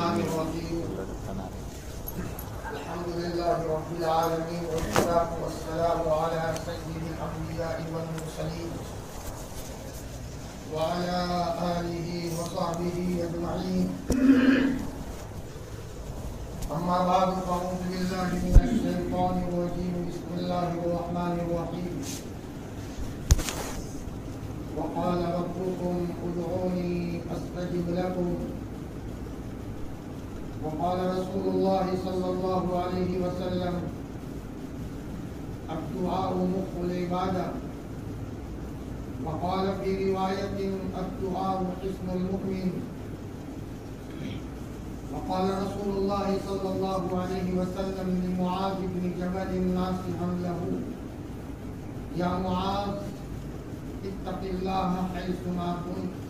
الرحمن الرحيم الحمد لله رب العالمين والصلاة والسلام على سيد الأنبياء والمرسلين وعلى آله وصحبه أجمعين أما بعد فأعوذ بالله من الشيطان الرجيم بسم الله الرحمن الرحيم وقال ربكم ادعوني أستجب لكم وقال رسول الله صلى الله عليه وسلم الدعاء مخ العبادة وقال في رواية الدعاء حصن المؤمن وقال رسول الله صلى الله عليه وسلم لمعاذ بن جبل ناصحا له يا معاذ اتق الله حيثما كنت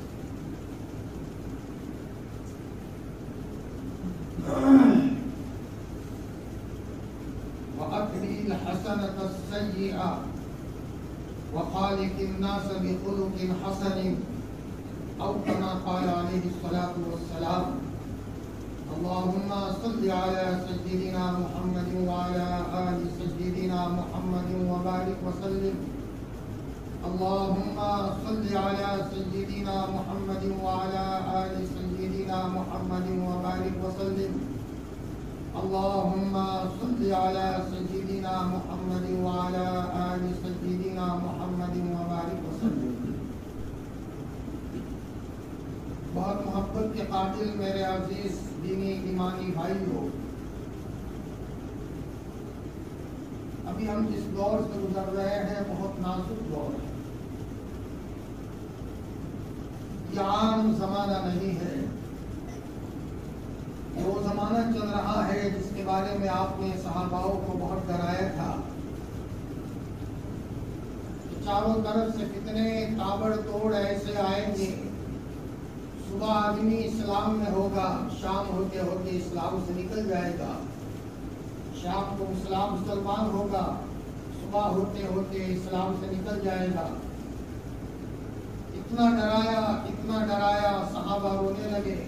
وأتبع الحسنة السيئة وخالق الناس بخلق حسن أو كما قال عليه الصلاة والسلام اللهم صل على سيدنا محمد وعلى آل سيدنا محمد وبارك وسلم اللهم صل على سيدنا محمد وعلى آل سيدنا محمد وبارك وسلم اللهم صل على سيدنا محمد وعلى آل سيدنا محمد وبارك وسلم. بہت محبت کے قابل میرے عزیز دینی ایمانی بھائیو، ابھی ہم جس دور سے گزر رہے ہیں بہت نازک دور ہے. یہ عام زمانہ نہیں ہے. وہ زمانہ چل رہا ہے جس کے بارے میں آپ نے صحاباؤں کو بہت ڈرایا تھا کہ چاروں طرف سے کتنے تابڑ توڑ ایسے آئیں گے. صبح آدمی اسلام میں ہوگا، شام ہوتے ہوتے اسلام سے نکل جائے گا. شام کو مسلمان ہوگا، صبح ہوتے ہوتے اسلام سے نکل جائے گا. اتنا ڈرایا صحابہ رونے لگے.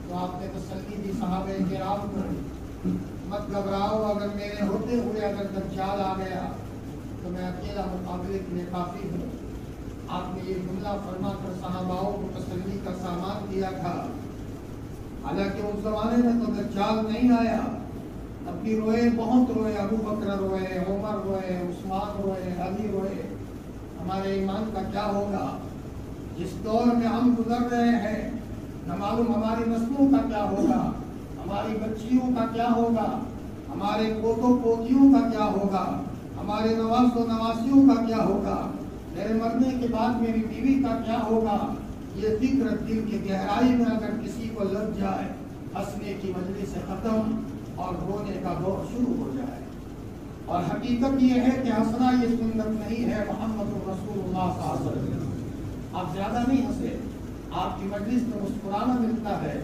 تو آپ نے تسلی دی صحابہ کرام کو، مت گھبراؤ، اگر میرے ہوتے ہوئے اگر دجال آ گیا تو میں اکیلا مقابلے کے لیے کافی ہوں. آپ نے یہ جملہ فرما کر صحاباؤں کو تسلی کا سامان دیا تھا. حالانکہ اس زمانے میں تو دجال نہیں آیا. اب بھی روئے، بہت روئے. ابو بکر روئے، عمر روئے، عثمان روئے، علی روئے. ہمارے ایمان کا کیا ہوگا؟ جس دور میں ہم گزر رہے ہیں نہ معلوم ہماری نسلوں کا کیا ہوگا، ہماری بچیوں کا کیا ہوگا، ہمارے پوتوں پوتیوں کا کیا ہوگا، ہمارے نواز و نواسیوں کا کیا ہوگا، میرے مرنے کے بعد میری بیوی کا کیا ہوگا. یہ فکر دل کی گہرائی میں اگر کسی کو لگ جائے، ہنسنے کی مجلس سے ختم اور رونے کا دور شروع ہو جائے. اور حقیقت یہ ہے کہ ہنسنا یہ سنت نہیں ہے محمد رسول اللہ صلی اللہ علیہ وسلم. آپ زیادہ نہیں ہنسے، آپ کی مجلس میں مسکرانا ملتا ہے.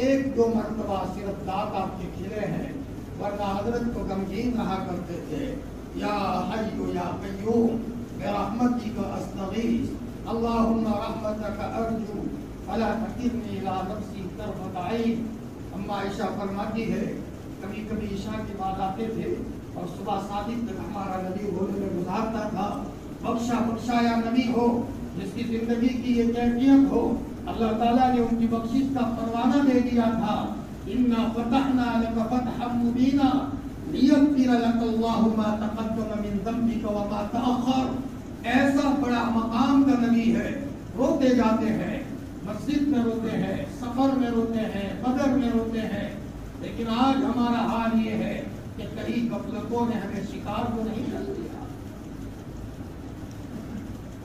ایک دو مرتبہ صرف دانت آپ کے کھلے ہیں، ورنہ حضرت کو غمگین رہا کرتے تھے. یا حی یا قیوم برحمتک استغیث اللہم رحمتک ارجو فلا تکلنی الی نفسی طرفۃ عین. اما عائشہ فرماتی ہے کبھی کبھی عشاء کے بعد آتے تھے اور صبح صادق تک ہمارا نبی رونے میں گزارتا تھا. بخشا یا نبی ہو، جس کی زندگی کی یہ کیفیت ہو، اللہ تعالیٰ نے ان کی بخشش کا پروانہ دے دیا تھا. اِنَّا فَتَحْنَا لَكَ فَتْحًا مُبِينًا لِيَغْفِرَ لَكَ اللَّهُ مَا تَقَدَّمَ مِن ذَنبِكَ وَمَا تَأَخَّرَ. ایسا بڑا مقام کا نبی ہے. روتے جاتے ہیں، مسجد میں روتے ہیں، سفر میں روتے ہیں، بدر میں روتے ہیں. لیکن آج ہمارا حال یہ ہے کہ کہیں غفلتوں نے ہمیں شکار کو نہیں کر دیا.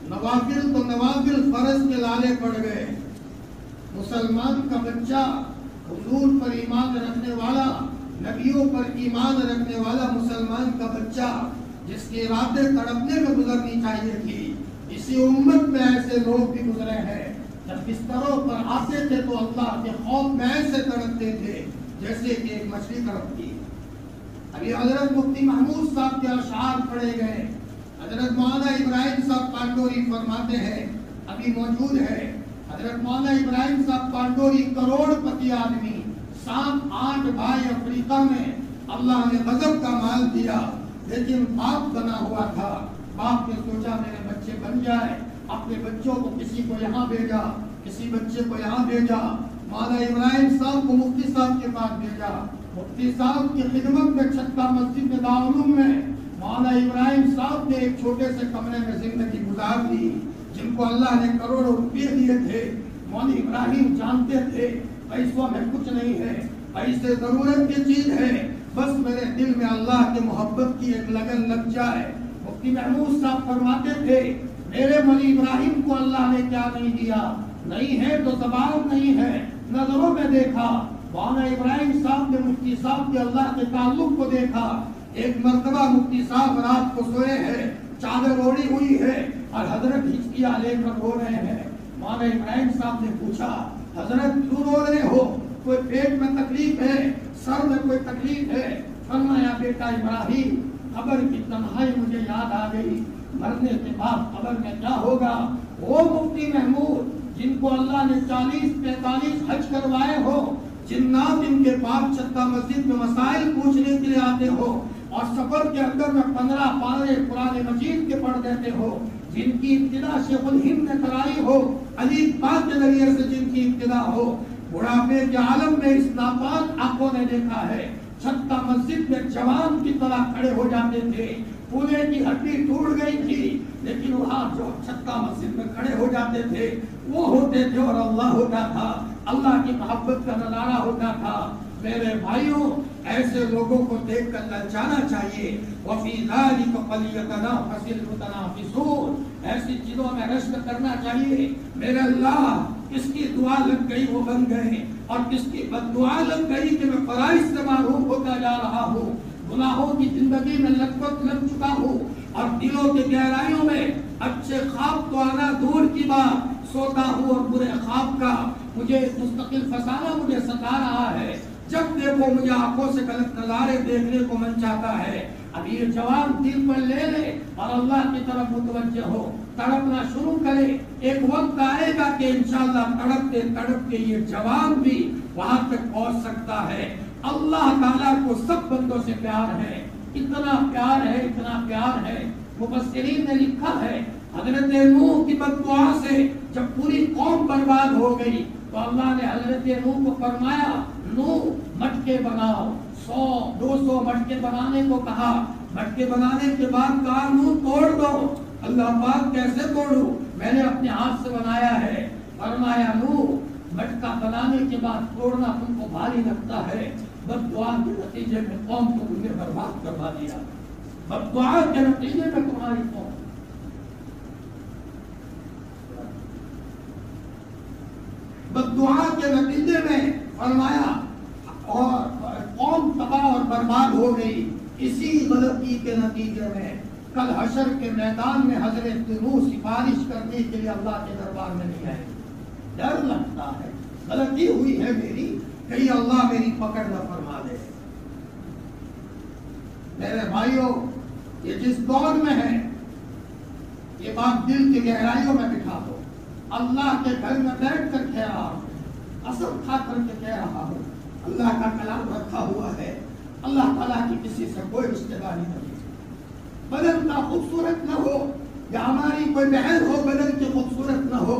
نوافل تو نوافل فرض کے لالے پڑ گئے. مسلمان کا بچہ، حضور پر ایمان رکھنے والا، نبیوں پر ایمان رکھنے والا مسلمان کا بچہ جس کی راتیں تڑپنے میں گزرنی چاہیے تھی، اسی امت میں ایسے لوگ بھی گزرے ہیں جب بستروں پر آتے تھے تو اللہ کے خوف میں ایسے تڑپتے تھے جیسے کہ ایک مچھلی تڑپتی. ابھی حضرت مفتی محمود صاحب کے اشعار پڑھے گئے. حضرت مولانا ابراہیم صاحب پانڈوری فرماتے ہیں، ابھی موجود ہے، حضرت مولانا ابراہیم صاحب پانڈوری کروڑ پتی آدمی 7-8 بھائی افریقہ میں اللہ نے غضب کا مال دیا، لیکن باپ بنا ہوا تھا۔ باپ نے سوچا میرے بچے بن جائے، اپنے بچوں کو کسی کو یہاں بھیجا، کسی بچے کو یہاں بھیجا، مولانا ابراہیم صاحب کو مفتی صاحب کے پاس بھیجا۔ مفتی صاحب کی خدمت میں چھتا مسجد میں دارالعلوم میں مولانا ابراہیم صاحب نے ایک چھوٹے سے کمرے میں زندگی گزار دی۔ جن کو اللہ نے کروڑوں روپے دیے تھے، مولانا ابراہیم جانتے تھے پیسوں میں کچھ نہیں ہے، پیسے ضرورت کی چیز ہے، بس میرے دل میں اللہ کے محبت کی ایک لگن لگ جائے۔ مفتی محمود صاحب فرماتے تھے میرے مولانا ابراہیم کو اللہ نے کیا نہیں دیا، نہیں ہے تو زبان نہیں ہے، نظروں میں دیکھا۔ مولانا ابراہیم صاحب نے مفتی صاحب کے اللہ کے تعلق کو دیکھا۔ ایک مرتبہ مفتی صاحب رات کو سوئے ہیں، چادر اوڑھی ہوئی ہے اور حضرت ہچکیاں لے کر رو رہے ہیں۔ مولانا ابراہیم صاحب نے پوچھا حضرت کیوں رو رہے ہو، کوئی پیٹ میں تکلیف ہے، سر میں کوئی تکلیف ہے؟ فرمایا بیٹا ابراہیم قبر کی تنہائی مجھے یاد آ گئی، مرنے کے بعد قبر میں کیا ہوگا۔ وہ مفتی محمود جن کو اللہ نے 40-45 حج کروائے ہو، جنات ان کے پاس چھتا مسجد میں مسائل پوچھنے کے لیے آتے ہو اور سفر کے اندر میں 15 پارے قرآن مجید کے پڑھ دیتے ہو، جن کی ابتدا شیخ الہند نے کرائی ہو، علی پاک کے ذریعے سے جن کی ابتدا ہو، بڑھاپے کے عالم میں اس ناپاک آنکھوں نے دیکھا ہے چھتا مسجد میں جوان کی طرح کھڑے ہو جاتے تھے، پونے کی ہڈی ٹوٹ گئی تھی لیکن وہاں جو چھتا مسجد میں کھڑے ہو جاتے تھے وہ ہوتے تھے اور اللہ ہوتا تھا، اللہ کی محبت کا نظارہ ہوتا تھا۔ میرے بھائیوں ایسے لوگوں کو دیکھ کر للچانا چاہیے۔ وفی ذلک فلیتنافس المتنافسون، ایسی چیزوں میں رشک کرنا چاہیے۔ میرے اللہ کس کی دعا لگ گئی وہ بن گئے اور کس کی بد دعا لگ گئی کہ میں فرائض سے محروم ہوتا جا رہا ہوں، گناہوں کی زندگی میں لگ چکا ہوں اور دلوں کے گہرائیوں میں اچھے خواب تو آنا دور کی بات، سوتا ہوں اور برے خواب کا مجھے مستقل فسانہ مجھے ستا رہا ہے۔ جب دیکھو مجھے آنکھوں سے غلط نظارے دیکھنے کو من چاہتا ہے۔ اب یہ جوان دل پر لے لے اور اللہ کی طرف متوجہ ہو، تڑپنا شروع کرے۔ ایک وقت آئے گا کہ انشاءاللہ تڑپتے تڑپتے یہ جوان بھی وہاں تک پہنچ سکتا ہے۔ اللہ تعالیٰ کو سب بندوں سے پیار ہے، اتنا پیار ہے، اتنا پیار ہے۔ مفسرین نے لکھا ہے حضرت نوح کی بد دعا سے جب پوری قوم برباد ہو گئی تو اللہ نے حضرت نوح کو فرمایا نوح مٹکے بناؤ، 100-200 مٹکے بنانے کو کہا۔ مٹکے بنانے کے بعد کہا نوح توڑ دو۔ اللہ پاک کیسے توڑوں، میں نے اپنے ہاتھ سے بنایا ہے۔ فرمایا نوح مٹکا بنانے کے بعد توڑنا تم کو بھاری لگتا ہے، بد دعا کے نتیجے میں قوم کو تم نے برباد کروا دیا، بد دعا کے نتیجے میں تمہاری قوم بد دعا کے نتیجے میں فرمایا اور قوم تباہ اور برباد ہو گئی۔ اسی غلطی کے نتیجے میں کل حشر کے میدان میں حضرت نوح سفارش کرنے کے لیے اللہ کے دربار میں نہیں آئے۔ ڈر لگتا ہے غلطی ہوئی ہے میری، کہیں اللہ میری پکڑ نہ فرما دے۔ میرے بھائیوں یہ جس دور میں ہے یہ بات دل کی گہرائیوں میں بٹھا دو۔ اللہ کے گھر میں بیٹھ کر کہہ رہا ہوں، قسم کھا کر کے کہہ رہا ہوں، اللہ کا کلام رکھا ہوا ہے، اللہ تعالیٰ کی کسی سے کوئی رشتہ داری نہیں۔ بدن کا خوبصورت نہ ہو یا ہماری کوئی بہن ہو بدن کی خوبصورت نہ ہو،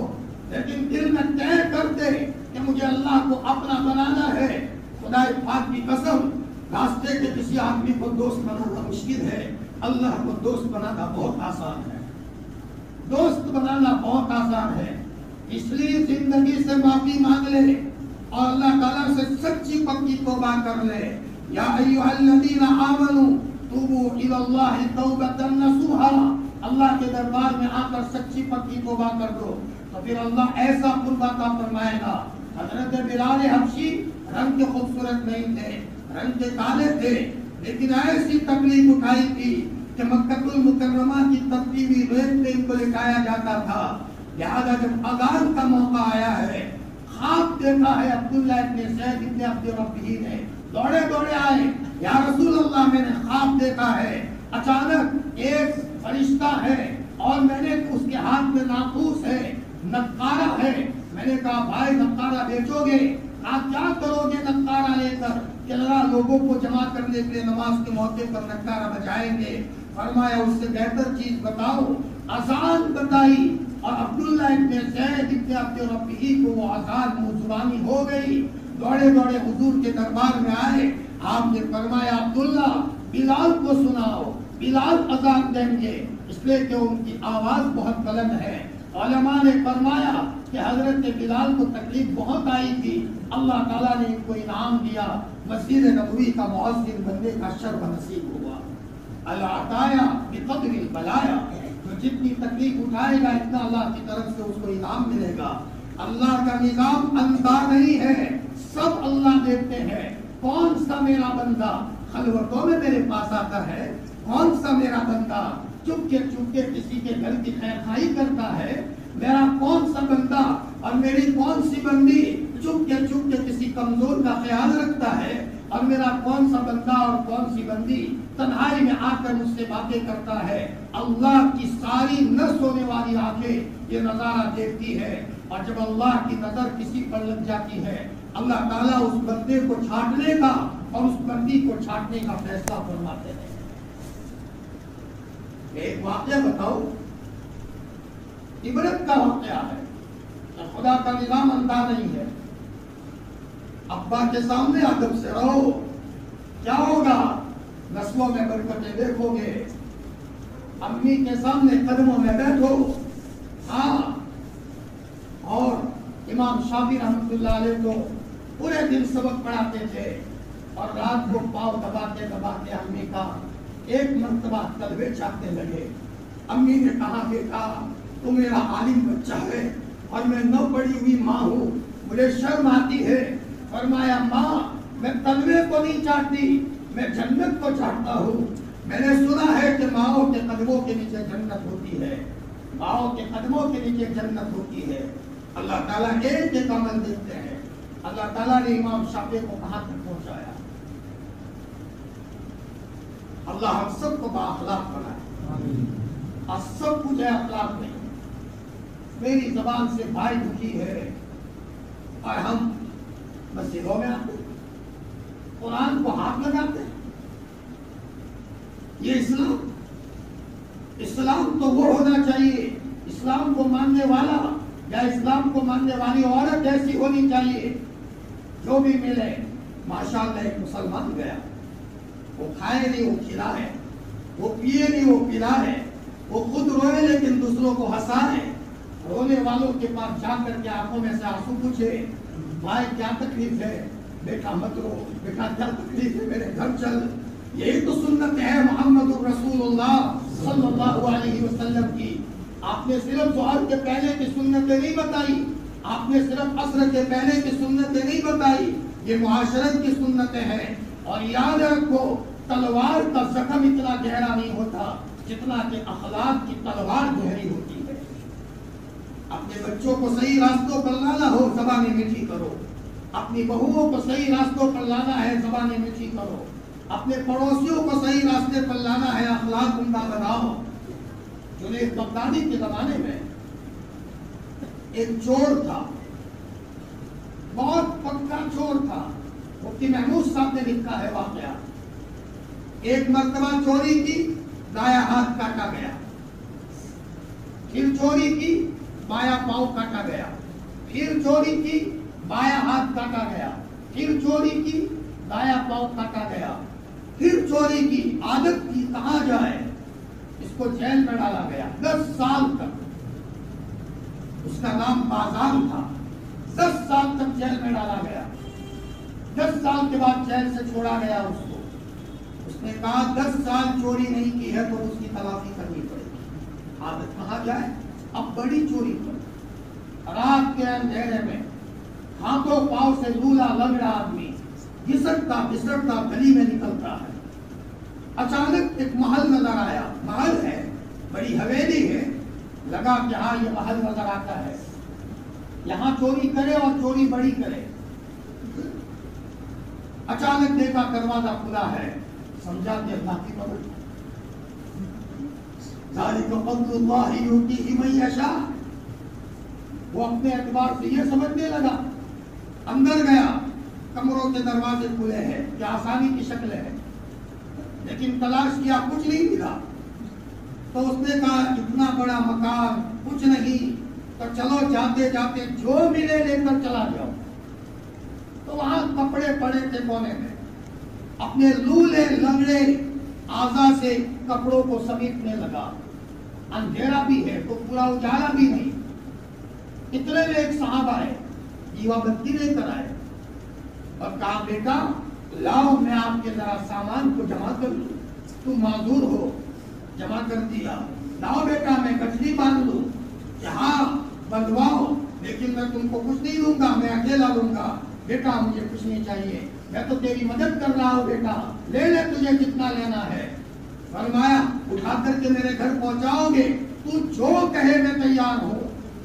لیکن دل میں طے کر دے کہ مجھے اللہ کو اپنا بنانا ہے۔ خدا پاک کی قسم راستے کے کسی آدمی کو دوست بنانا مشکل ہے، اللہ کو دوست بنانا بہت آسان ہے، دوست بنانا بہت آسان ہے۔ اس لیے زندگی سے معافی مانگ لے اور اللہ تعالیٰ سے سچی پکی توبہ کر لے۔ یا ایھا الذین آمنوا توبوا الی اللہ توبۃ نصوحا، اللہ کے دربار میں آ کر سچی پکی توبہ کر دو تو پھر اللہ ایسا قرب عطا فرمائے گا۔ حضرت بلال حبشی رنگ کے خوبصورت نہیں تھے، رنگ کے کالے تھے، لیکن ایسی تکلیف اٹھائی تھی کہ مکہ المکرمہ کی ترتیبی ریت پہ ان کو لٹایا جاتا تھا۔ لہذا جب اذان کا موقع آیا ہے، خواب دیکھا ہے عبداللہ ابن زید ابن عبد ربہ نے، دوڑے دوڑے آئے، یا رسول اللہ میں نے خواب دیکھا ہے، اچانک ایک فرشتہ ہے اور میں نے اس کے ہاتھ میں ناقوس ہے، نقارہ ہے۔ میں نے کہا بھائی نقارہ بیچو گے؟ آپ کیا کرو گے نقارہ لے کر کہ اللہ لوگوں کو جمع کرنے کے لیے نماز کے موقع پر نقارہ بجائیں گے؟ فرمایا اس سے بہتر چیز بتاؤ، اذان بتائی، اور عبداللہ ابن زید ابن عبد ربہ کو وہ اذان منہ زبانی ہو گئی، دوڑے دوڑے حضور کے دربار میں آئے، آپ نے فرمایا عبداللہ بلال کو سناؤ، بلال اذان دیں گے، اس لیے کہ ان کی آواز بہت بلند ہے۔ علماء نے فرمایا کہ حضرت بلال کو تکلیف بہت آئی تھی، اللہ تعالیٰ نے ان کو انعام دیا، مسجد نبوی کا مؤذن بننے کا شرف نصیب ہوا۔ العطایا بقدر البلایا، جو جتنی تکلیف اٹھائے گا اتنا اللہ کی طرف سے اس کو انعام ملے گا۔ اللہ کا نظام اندھا نہیں ہے، سب اللہ دیتے ہیں۔ کون سا میرا بندہ خلوتوں میں میرے پاس آتا ہے؟ کون سا میرا بندہ چپ کے کسی کے گھر کی خیر خواہی کرتا ہے؟ میرا کون سا بندہ اور میری کون سی بندی چپ کے کسی کمزور کا خیال رکھتا ہے؟ اور میرا کون سا بندہ اور کون سی بندی تنہائی میں آ کر مجھ سے باتیں کرتا ہے؟ اللہ کی ساری نہ سونے والی آنکھیں یہ نظارہ دیکھتی ہے، اور جب اللہ کی نظر کسی پر لگ جاتی ہے اللہ تعالیٰ اس بندے کو چھانٹنے کا اور اس بندی کو چھانٹنے کا فیصلہ فرماتے ہیں۔ ایک واقعہ بتاؤ، عبرت کا واقعہ ہے کہ خدا کا نظام اندھا نہیں ہے۔ ابا کے سامنے ادب سے رہو، کیا ہوگا؟ نسلوں میں برکتیں دیکھو گے۔ امی کے سامنے قدموں میں بیٹھو، ہاں۔ اور امام شافعی رحمۃ اللہ علیہ کو پورے دن سبق پڑھاتے تھے، اور رات کو پاؤں دباتے دباتے امی کا ایک مرتبہ تلوے چاہتے لگے۔ امی نے کہا بیٹا تو میرا عالم بچہ ہے اور میں نہ پڑھی ہوئی ماں ہوں، مجھے شرم آتی ہے۔ فرمایا ماں میں تلوے کو نہیں چاہتی، میں جنت کو چاہتا ہوں۔ میں نے سنا ہے کہ ماؤں کے قدموں کے نیچے جنت ہوتی ہے، ماؤں کے قدموں کے نیچے جنت ہوتی ہے۔ اللہ تعالیٰ ایک عمل دیتے ہیں۔ اللہ تعالیٰ نے امام شافعی کو کہاں تک پہنچایا؟ اللہ ہم سب کو بااخلاق بنائے، اور سب کچھ ہے اخلاق نہیں۔ میری زبان سے بھائی دکھی ہے اور ہم مسجدوں میں آتے ہیں، قرآن کو ہاتھ لگاتے ہیں۔ یہ اسلام تو وہ ہونا چاہیے، اسلام کو ماننے والا یا اسلام کو ماننے والی عورت ایسی ہونی چاہیے جو بھی ملے ماشاءاللہ ایک مسلمان گیا، وہ کھائے نہیں وہ کھلائے، وہ پیے نہیں وہ پلائے، وہ خود روئے لیکن دوسروں کو ہنسائے، رونے والوں کے پاس جا کر کے آنکھوں میں سے آنسو پوچھے، بھائی کیا تکلیف ہے؟ بیٹا مت رو، بیٹا کیا تکلیف ہے؟ میرے گھر چل۔ یہی تو سنت ہے محمد الرسول اللہ صلی اللہ علیہ وسلم کی۔ آپ نے صرف ظہر کے پہلے کی سنتیں نہیں بتائی، آپ نے صرف عصر کے پہلے کی سنتیں نہیں بتائی، یہ معاشرت کی سنتیں ہیں۔ اور یاد رکھو تلوار کا زخم اتنا گہرا نہیں ہوتا جتنا کہ اخلاق کی تلوار گہری ہوتی ہے۔ اپنے بچوں کو صحیح راستوں پر لانا ہو زبانیں میٹھی کرو، اپنی بہوؤں کو صحیح راستوں پر لانا ہے زبانیں میٹھی کرو، اپنے پڑوسیوں کو صحیح راستے پر لانا ہے اخلاق عمدہ بناؤ۔ جنید بغدادی کے زمانے میں ایک چور تھا، بہت پکا چور تھا۔ مفتی محمود صاحب نے لکھا ہے واقعہ، ایک مرتبہ چوری کی، دایاں ہاتھ کاٹا گیا، پھر چوری کی، بایاں پاؤں کاٹا گیا، پھر چوری کی، بایاں ہاتھ کاٹا گیا، پھر چوری کی، دایاں پاؤں کاٹا گیا، پھر چوری کی، عادت کی کہاں جائے، اس کو جیل میں ڈالا گیا 10 سال تک۔ اس کا نام بازار تھا، 10 سال تک جیل میں ڈالا گیا۔ 10 سال کے بعد جیل سے چھوڑا گیا اس کو۔ اس نے کہا 10 سال چوری نہیں کی ہے تو اس کی تلافی کرنی پڑے گی۔ عادت کہاں جائے؟ اب بڑی چوری پر رات کے اندھیرے میں ہاتھوں پاؤں سے لولا لنگڑا آدمی گھسٹتا گھسٹتا گلی میں نکلتا ہے۔ اچانک ایک محل نظر آیا، محل ہے، بڑی حویلی ہے، لگا کہ ہاں یہ محل نظر آتا ہے، یہاں چوری کرے اور چوری بڑی کرے۔ اچانک دیکھا دروازہ کھلا ہے، سمجھا کہ اللہ کی مدد، ذالک فضل اللہ یؤتیہ من یشاء۔ وہ اپنے اعتبار سے یہ سمجھنے لگا اندر گیا، کمروں کے دروازے کھلے ہیں، کیا آسانی کی شکل ہے، لیکن تلاش کیا کچھ نہیں ملا. تو اس نے کہا اتنا بڑا مکان کچھ نہیں، تو چلو جاتے جاتے جو ملے لے کر چلا جاؤ. تو وہاں کپڑے پڑے تھے کونے میں، اپنے لولے لنگڑے اعضاء سے کپڑوں کو سمیٹنے لگا. اندھیرا بھی ہے تو پورا اجالا بھی نہیں. اتنے میں ایک صاحب آئے، دیوا بتی لے کر آئے اور کہا بیٹا لاؤ میں آپ کے ذرا سامان کو جمع کر لوں، تم معذور ہو. جمع کر دیا. لاؤ بیٹا میں گٹھڑی باندھ لوں، یہاں بندواؤ، لیکن میں تم کو کچھ نہیں دوں گا، میں اکیلا لوں گا. بیٹا مجھے کچھ نہیں چاہیے، میں تو تیری مدد کر رہا ہوں، بیٹا لے لے تجھے جتنا لینا ہے. فرمایا اٹھا کر کے میرے گھر پہنچاؤ گے، تو جو کہے میں تیار ہوں.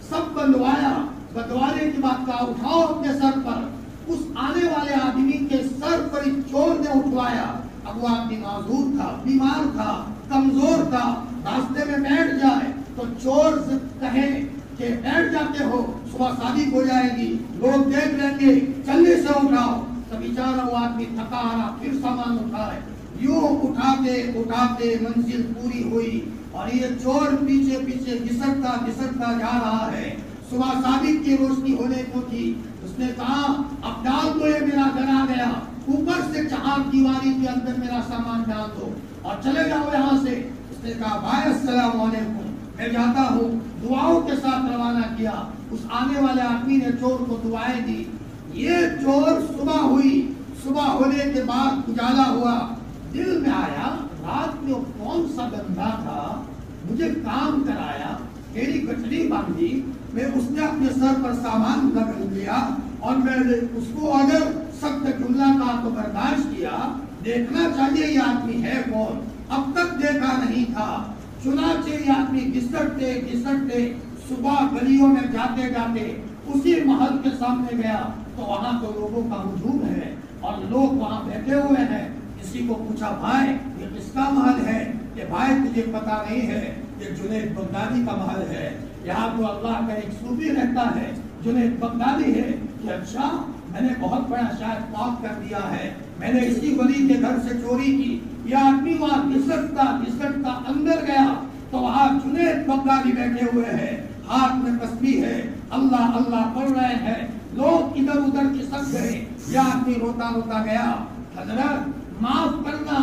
سب بندوایا. بندوانے کی بات کہا اٹھاؤ اپنے سر پر. اس آنے والے آدمی کے سر پر ایک چور نے اٹھوایا. اب وہ آدمی معذور تھا، بیمار تھا، کمزور تھا. راستے میں بیٹھ جائے تو چور کہے کہ بیٹھ جاتے ہو، صبح شادی ہو جائے گی، لوگ دیکھ لیں گے، جلدی سے اٹھاؤ. تو بیچارہ وہ آدمی تھکا آ پھر سامان اٹھائے. یوں اٹھاتے اٹھاتے منزل پوری ہوئی اور یہ چور پیچھے پیچھے گھسٹتا گھسٹتا جا رہا ہے. صبح صادق کی روشنی ہونے کو تھی. اس نے کہا اب ڈال دو، یہ میرا گھر آ گیا، اوپر سے چہار دیواری کے اندر میرا سامان ڈال دو اور چلے جاؤ یہاں سے. اس نے کہا بھائی السلام علیکم، میں جاتا ہوں. دعاؤں کے ساتھ روانہ کیا. اس آنے والے آدمی نے چور کو دعائیں دی. یہ چور صبح ہوئی، صبح ہونے کے بعد اجالا ہوا. دل میں آیا رات میں وہ کون سا بندہ تھا، مجھے کام کرایا، میری گٹھڑی باندھی، میں اس نے اپنے سر پر سامان رکھ لیا اور میں نے اس کو اگر سخت جملہ کا تو برداشت کیا. دیکھنا چاہیے یہ آدمی ہے کون، اب تک دیکھا نہیں تھا. چنانچہ یہ آدمی گھسٹتے گھسٹتے صبح گلیوں میں جاتے جاتے اسی محل کے سامنے گیا تو وہاں تو لوگوں کا ہجوم ہے اور لوگ وہاں بیٹھے ہوئے ہیں. کسی کو پوچھا بھائی یہ کس کا محل ہے؟ کہ بھائی تجھے پتا نہیں ہے یہ جنید بغدادی کا محل ہے، یہاں تو اللہ کا ایک صوفی رہتا ہے جنید بغدادی ہے. کہ اچھا، میں نے بہت بڑا شاید پاپ کر دیا ہے، میں نے اسی ولی کے گھر سے چوری کی. یہ آدمی وہاں گھسٹتا گھسٹتا اندر گیا تو وہاں جنید بغدادی بیٹھے ہوئے ہیں، ہاتھ میں تسبیح ہے، اللہ اللہ پڑھ رہے ہیں. لوگ ادھر ادھر کھسک گئے. یہ آدمی روتا روتا گیا، حضرت معاف کرنا،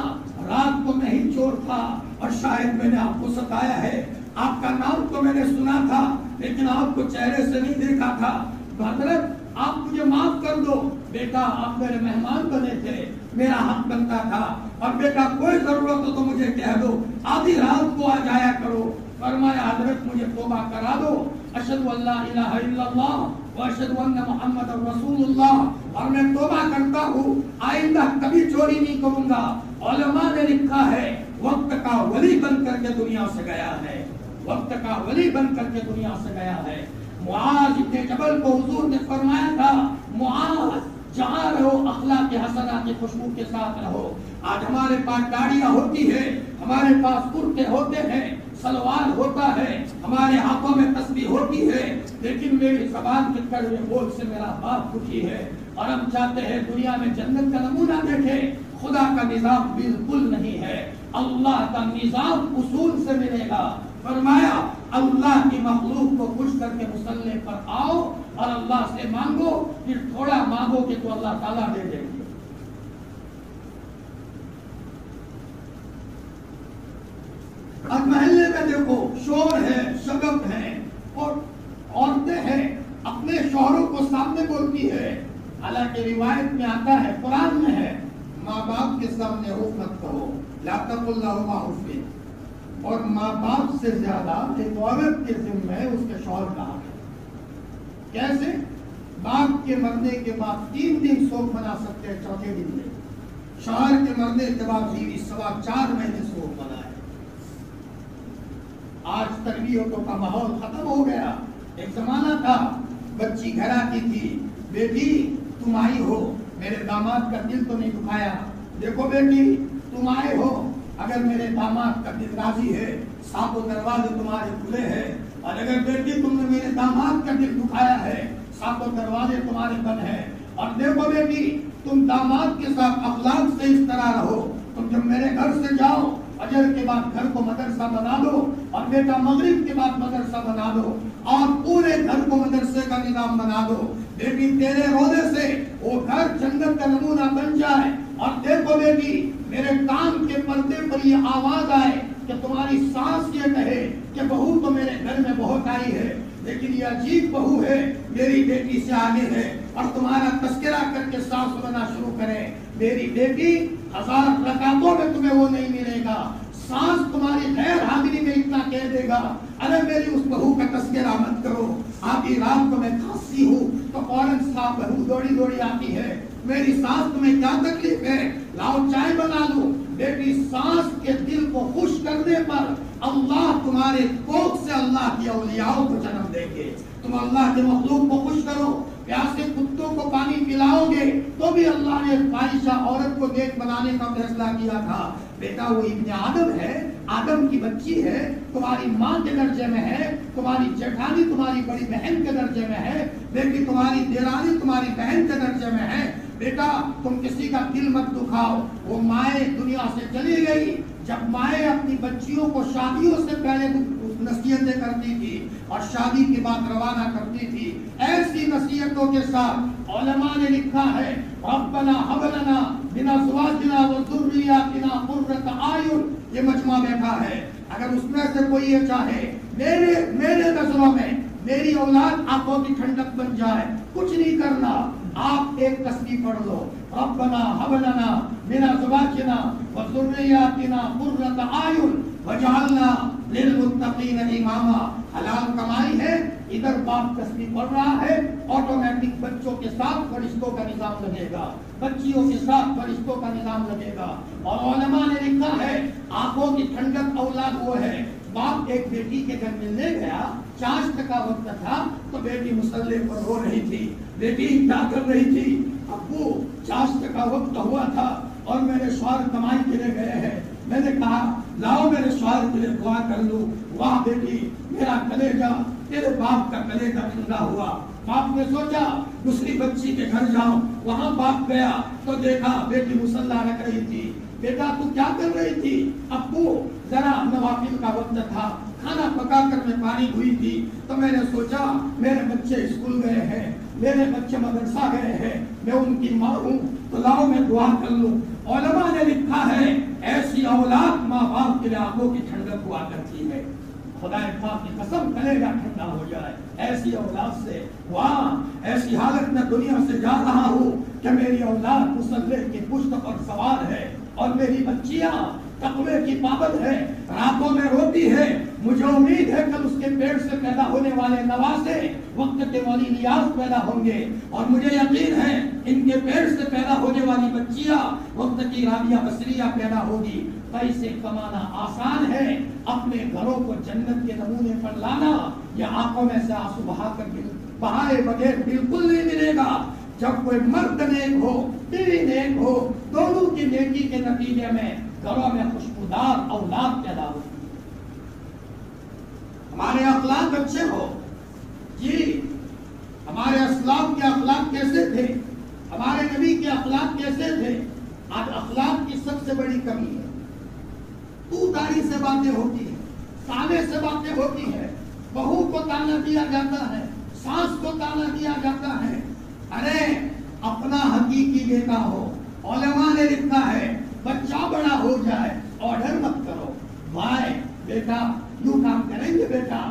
رات کو میں ہی چور تھا اور شاید میں نے آپ کو ستایا ہے. آپ کا نام تو میں نے سنا تھا لیکن آپ کو چہرے سے نہیں دیکھا تھا. حضرت آپ مجھے معاف کر دو. بیٹا آپ میرے مہمان بنے تھے، میرا حق بنتا تھا، اور بیٹا کوئی ضرورت ہو تو مجھے کہہ دو، آدھی رات کو آ جایا کرو. فرمایا حضرت مجھے توبہ کرا دو، اشہد ان لا الہ الا اللہ واشہد ان محمد رسول اللہ، اور میں توبہ کرتا ہوں آئندہ کبھی چوری نہیں کروں گا. علماء نے لکھا ہے وقت کا ولی بن کر کے دنیا سے گیا ہے، وقت کا ولی بن کر کے دنیا سے گیا ہے. معاذ ابن جبل کو حضور نے فرمایا تھا معاذ جہاں رہو اخلاق حسنہ کی خوشبو کے ساتھ رہو. آج ہمارے پاس گاڑیاں ہوتی ہے، ہمارے پاس کرتے ہوتے ہیں، سلوار ہوتا ہے، ہمارے ہاتھوں میں تسبیح ہوتی ہے، لیکن میری زبان کے کڑوے بول سے میرا باپ دکھی ہے اور ہم چاہتے ہیں دنیا میں جنت کا نمونہ دیکھیں. خدا کا نظام بالکل نہیں ہے، اللہ کا نظام اصول سے ملے گا. فرمایا اللہ کی مخلوق کو خوش کر کے مصلی پر آؤ اور اللہ سے مانگو، پھر تھوڑا مانگو کہ تو اللہ تعالیٰ دے دے گی. اب محلے میں دیکھو شور ہے، شگف ہے، اور عورتیں ہیں اپنے شوہروں کو سامنے بولتی ہے. حالانکہ روایت میں آتا ہے، قرآن میں ہے، ماں باپ کے سامنے اف مت کہو، لا تقل لہما اف. اور ماں باپ سے زیادہ ایک عورت کے ذمہ اس کے شوہر کا حق ہے. کیسے؟ باپ کے مرنے کے بعد 3 دن سوگ منا سکتے ہیں، چوتھے دن میں شوہر کے مرنے کے بعد بیوی 4.25 مہینے سوگ منائے. آج تربیتوں کا ماحول ختم ہو گیا. ایک زمانہ تھا بچی گھر آتی تھی، بیٹی تم آئی ہو، میرے داماد کا دل تو نہیں دکھایا، دیکھو بیٹی تم آئے ہو، اگر میرے داماد کا دل راضی ہے ساتوں دروازے تمہارے کھلے ہیں، اور اگر بیٹی تم نے میرے داماد کا دل دکھایا ہے ساتوں دروازے تمہارے بند ہیں. اور دیکھو بیٹی تم داماد کے ساتھ اخلاق سے اس طرح رہو، تم جب میرے گھر سے جاؤ فجر کے بعد گھر کو مدرسہ بنا دو، اور بیٹا مغرب کے بعد مدرسہ بنا دو، اور پورے گھر کو مدرسے کا نظام بنا دو، بیٹی تیرے رونے سے وہ گھر جنت کا نمونہ بن جائے۔ اور دیکھو بیٹی میرے کان کے پردے پر یہ آواز آئے کہ تمہاری ساس یہ کہے کہ بہو تو میرے گھر میں بہت آئی ہے لیکن یہ عجیب بہو ہے، میری بیٹی سے آگے ہے، اور تمہارا تذکرہ کر کے سانس لینا شروع کرے، میری بیٹی 1000 رکعتوں میں تمہیں وہ نہیں ملے گا، سانس تمہاری غیر حاضری میں اتنا کہہ دے گا، ارے میری اس بہو کا تذکرہ مت کرو، آدھی رات کو میں کھانسی ہوں تو فوراً صاحب بہو دوڑی دوڑی آتی ہے، میری سانس تمہیں کیا تکلیف ہے، لاؤ چائے بنا لو۔ بیٹی سانس کے دل کو خوش کرنے پر اللہ تمہارے کوکھ سے اللہ کی اولیاءوں کو جنم دیں گے۔ تم اللہ کے مخلوق کو خوش کرو، پیاسے کتوں کو پانی پلاؤ گے تو بھی اللہ نے فاحشہ عورت کو نیک بنانے کا فیصلہ کیا تھا۔ بیٹا وہ ابن آدم ہے، آدم کی بچی ہے، تمہاری ماں کے درجے میں ہے، تمہاری جٹھانی تمہاری بڑی بہن کے درجے میں ہے، بیٹی تمہاری دیرانی تمہاری بہن کے درجے میں ہے۔ بیٹا تم کسی کا دل مت دکھاؤ، وہ مائیں دنیا سے چلی گئی، جب مائیں اپنی بچیوں کو شادیوں سے پہلے نصیحتیں کرتی تھی اور شادی کے بعد روانہ کرتی تھی، ایسی نصیحتوں کے ساتھ علماء نے لکھا ہے ربنا هب لنا من ازواجنا وذرياتنا قرة اعین، یہ مجمع بیٹھا ہے، اگر اس میں سے کوئی یہ چاہے میرے نظروں میں میری اولاد آنکھوں کی ٹھنڈک بن جائے، کچھ نہیں کرنا، آپ ایک تسبیح پڑھ لو ربنا هب لنا من ازواجنا وذرياتنا قرة اعین وجعلنا للمتقین اماما۔ حلال کمائی ہے، ادھر باپ تسبیح پڑھ رہا ہے، آٹومیٹک بچوں کے ساتھ فرشتوں کا نظام لگے گا، بچیوں کے ساتھ فرشتوں کا نظام لگے گا۔ اور علماء نے لکھا ہے آنکھوں کی ٹھنڈک اولاد وہ ہے، باپ ایک بیٹی کے گھر ملنے گیا، چاشت کا وقت تھا تو بیٹی مصلی پر رو رہی تھی، بیٹی کیا کر رہی تھی؟ ابو چاشت کا وقت ہوا تھا اور میرے شوہر کمائی کے لیے گئے ہیں، میں نے کہا لاؤ میرے شوہر کے لیے دعا کر لوں۔ واہ بیٹی میرا کلیجہ تیرے باپ کا کلیجہ ٹھنڈا ہوا۔ باپ نے سوچا دوسری بچی کے گھر جاؤں، وہاں باپ گیا تو دیکھا بیٹی مصلی رکھ رہی تھی۔ بیٹا تو کیا کر رہی تھی؟ ابو ذرا نوافل کا وقت تھا، کھانا پکا کر میں پانی ہوئی تھی تو میں نے سوچا میرے بچے اسکول گئے ہیں، میرے بچے مدرسہ گئے ہیں، میں ان کی ماں ہوں تو لاؤ میں دعا کر لوں۔ علماء نے لکھا ہے ایسی اولاد ماں باپ کے لیے آنکھوں کی ٹھنڈک ہوا کرتی ہے، خدا پاک کی قسم کلیجہ ٹھنڈا ہو جائے ایسی اولاد سے۔ وہاں ایسی حالت میں دنیا سے جا رہا ہوں کہ میری اولاد مصلی کی پشت پر سوار ہے اور میری بچیاں تقوی کی پابند ہے، راتوں میں روتی ہے، مجھے امید ہے کل اس کے پیٹ سے پیدا ہونے والے نواسے وقت کے ولی نیاز پیدا ہوں گے، اور مجھے یقین ہے ان کے پیٹ سے پیدا ہونے والی بچیاں وقت کی رابعہ بصریہ پیدا ہوگی۔ پیسے کمانا آسان ہے، اپنے گھروں کو جنت کے نمونے پر لانا یہ آنکھوں میں سے آنسو بہائے بغیر بالکل نہیں ملے گا۔ جب کوئی مرد نیک ہو، بیوی نیک ہو، دونوں کی نیکی کے نتیجے میں گھروں میں خوشبودار اولاد پیدا ہوتی ہے۔ ہمارے اخلاق اچھے ہو، جی ہمارے اسلاف کے اخلاق کیسے تھے، ہمارے نبی کے اخلاق کیسے تھے؟ آج اخلاق کی سب سے بڑی کمی ہے، تو داڑھی سے باتیں ہوتی ہیں، تانے سے باتیں ہوتی ہیں، بہو کو تانا دیا جاتا ہے، ساس کو تانا دیا جاتا ہے۔ ارے اپنا حقیقی بیٹا ہو، علماء نے لکھا ہے بچہ بڑا ہو جائے آرڈر مت کرو، بھائی بیٹا یوں کام کریں گے بیٹا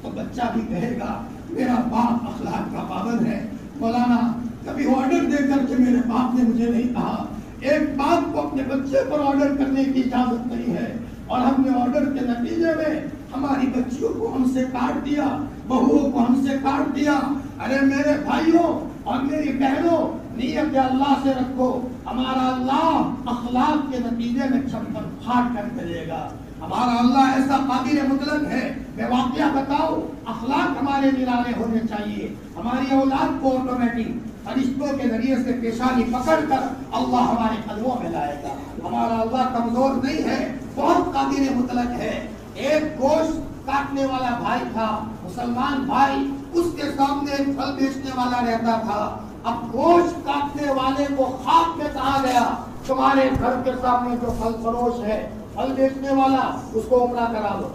تو بچہ بھی کہے گا میرا باپ اخلاق کا پابند ہے۔ مولانا کبھی آرڈر دے کر کے میرے باپ نے مجھے نہیں کہا، ایک باپ کو اپنے بچے پر آرڈر کرنے کی اجازت نہیں ہے، اور ہم نے آرڈر کے نتیجے میں ہماری بچیوں کو ہم سے کاٹ دیا، بہوؤں کو ہم سے کاٹ دیا۔ ارے میرے بھائیوں اور میری بہنوں، نیت اللہ سے رکھو، ہمارا اللہ اخلاق کے نتیجے میں چھپن پھاڑ کر کرے گا۔ ہمارا اللہ ایسا قادر مطلق ہے، میں واقعہ بتاؤں، اخلاق ہمارے نرالے ہونے چاہیے۔ ہماری اولاد کو آٹومیٹک فرشتوں کے ذریعے سے پیشانی پکڑ کر اللہ ہمارے قدموں میں لائے گا۔ ہمارا اللہ کمزور نہیں ہے، بہت قادر مطلق ہے۔ ایک گوشت کاٹنے والا بھائی تھا، مسلمان بھائی، اس کے سامنے ایک پھل بیچنے والا رہتا تھا۔ اب گوشت کاٹنے والے کو خواب میں کہا گیا تمہارے گھر کے سامنے جو پھل فروش ہے، پھل بیچنے والا، اس کو عمرہ کرا دو،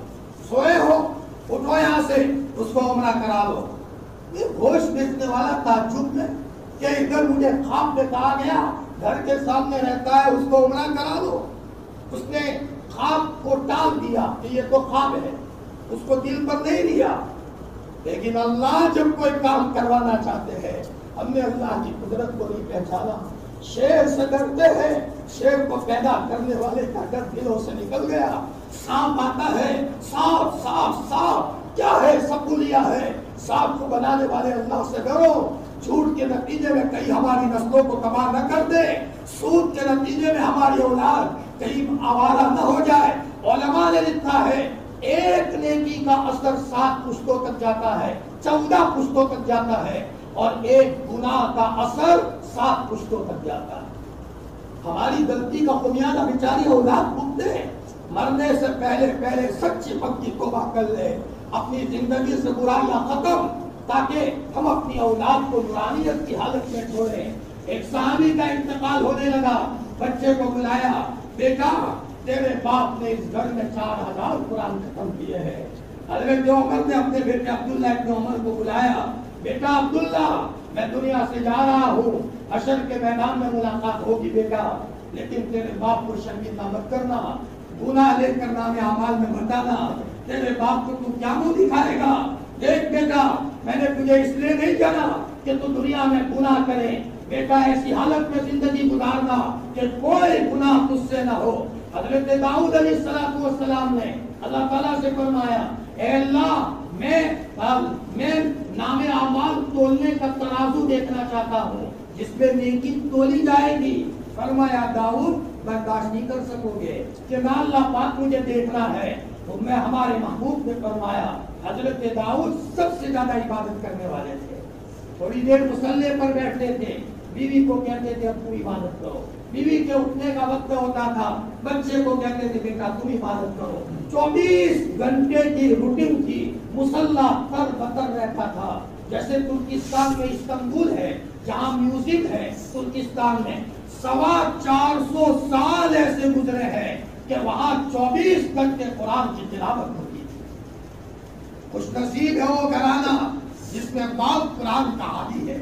سوئے ہو اٹھو یہاں سے اس کو عمرہ کرا دو۔ یہ گوشت بیچنے والا تعجب میں کہ ادھر مجھے خواب میں کہا گیا گھر کے سامنے رہتا ہے اس کو عمرہ کرا دو۔ اس نے خواب کو ٹال دیا کہ یہ تو خواب ہے، اس کو دل پر نہیں لیا۔ لیکن اللہ جب کوئی کام کروانا چاہتے ہیں، ہم نے اللہ کی قدرت کو نہیں پہچانا۔ شیر سے ڈرتے ہیں، شیر کو پیدا کرنے والے کا ڈر دلوں سے نکل گیا۔ سانپ آتا ہے، سانپ سانپ سانپ کیا ہے؟ سپولیا ہے۔ سانپ کو بنانے والے اللہ سے ڈرو، جھوٹ کے نتیجے میں کہیں ہماری نسلوں کو تباہ نہ کر دے، سود کے نتیجے میں ہماری اولاد کہیں آوارہ نہ ہو جائے۔ علماء نے لکھا ہے ایک نیکی کا اثر 7 پشتوں تک جاتا ہے، 14 پشتوں تک جاتا ہے، اور ایک گناہ کا اثر 7 پشتوں تک جاتا ہے۔ ہماری غلطی کا خمیازہ بیچاری اولاد بھگتے ہیں۔ مرنے سے پہلے سچی پکی توبہ کر لے، اپنی زندگی سے برائیاں ختم، تاکہ ہم اپنی اولاد کو نورانیت کی حالت میں چھوڑیں۔ ایک صحابی کا انتقال ہونے لگا، بچے کو بلایا، بیٹا تیرے باپ نے اس گھر میں 4000 قرآن ختم کیے ہیں۔ حضرت عمر نے اپنے بیٹے عبداللہ ابن عمر کو بلایا، بیٹا عبداللہ میں دنیا سے جا رہا ہوں، حشر کے میدان میں ملاقات ہوگی بیٹا، لیکن تیرے باپ کو شرمندہ مت کرنا، گناہ لے کر نام اعمال میں بتانا، تیرے باپ کو تو کیا منہ دکھائے گا؟ دیکھ بیٹا میں نے تجھے اس لیے نہیں جانا کہ تو دنیا میں گناہ کرے، بیٹا ایسی حالت میں زندگی گزارنا کہ کوئی گناہ تجھ سے نہ ہو۔ حضرت داؤد علیہ السلام نے اللہ تعالیٰ سے فرمایا اے اللہ میں نام اعمال تولنے کا ترازو دیکھنا چاہتا ہوں جس میں نیکی تولی جائے گی۔ فرمایا داؤد برداشت نہیں کر سکو گے کہ نہ اللہ پاک مجھے دیکھنا ہے۔ تو میں ہمارے محبوب نے فرمایا حضرت داؤد سب سے زیادہ عبادت کرنے والے تھے، تھوڑی دیر مصلی پر بیٹھتے تھے، بیوی کو کہتے تھے اب تم عبادت کرو، بیوی کے اٹھنے کا وقت ہوتا تھا، بچے کو کہتے تھے بیٹا تم عبادت کرو۔ 24 گھنٹے کی روٹین تھی، مصلی تر بتر رہتا تھا۔ جیسے ترکستان میں استنبول ہے جہاں میوزیم ہے، ترکستان میں 450 سال ایسے گزرے ہیں کہ وہاں 24 گھنٹے قرآن کی تلاوت ہوتی تھی۔ خوش نصیب ہے وہ گھرانہ جس میں باپ قرآن کا عادی ہے،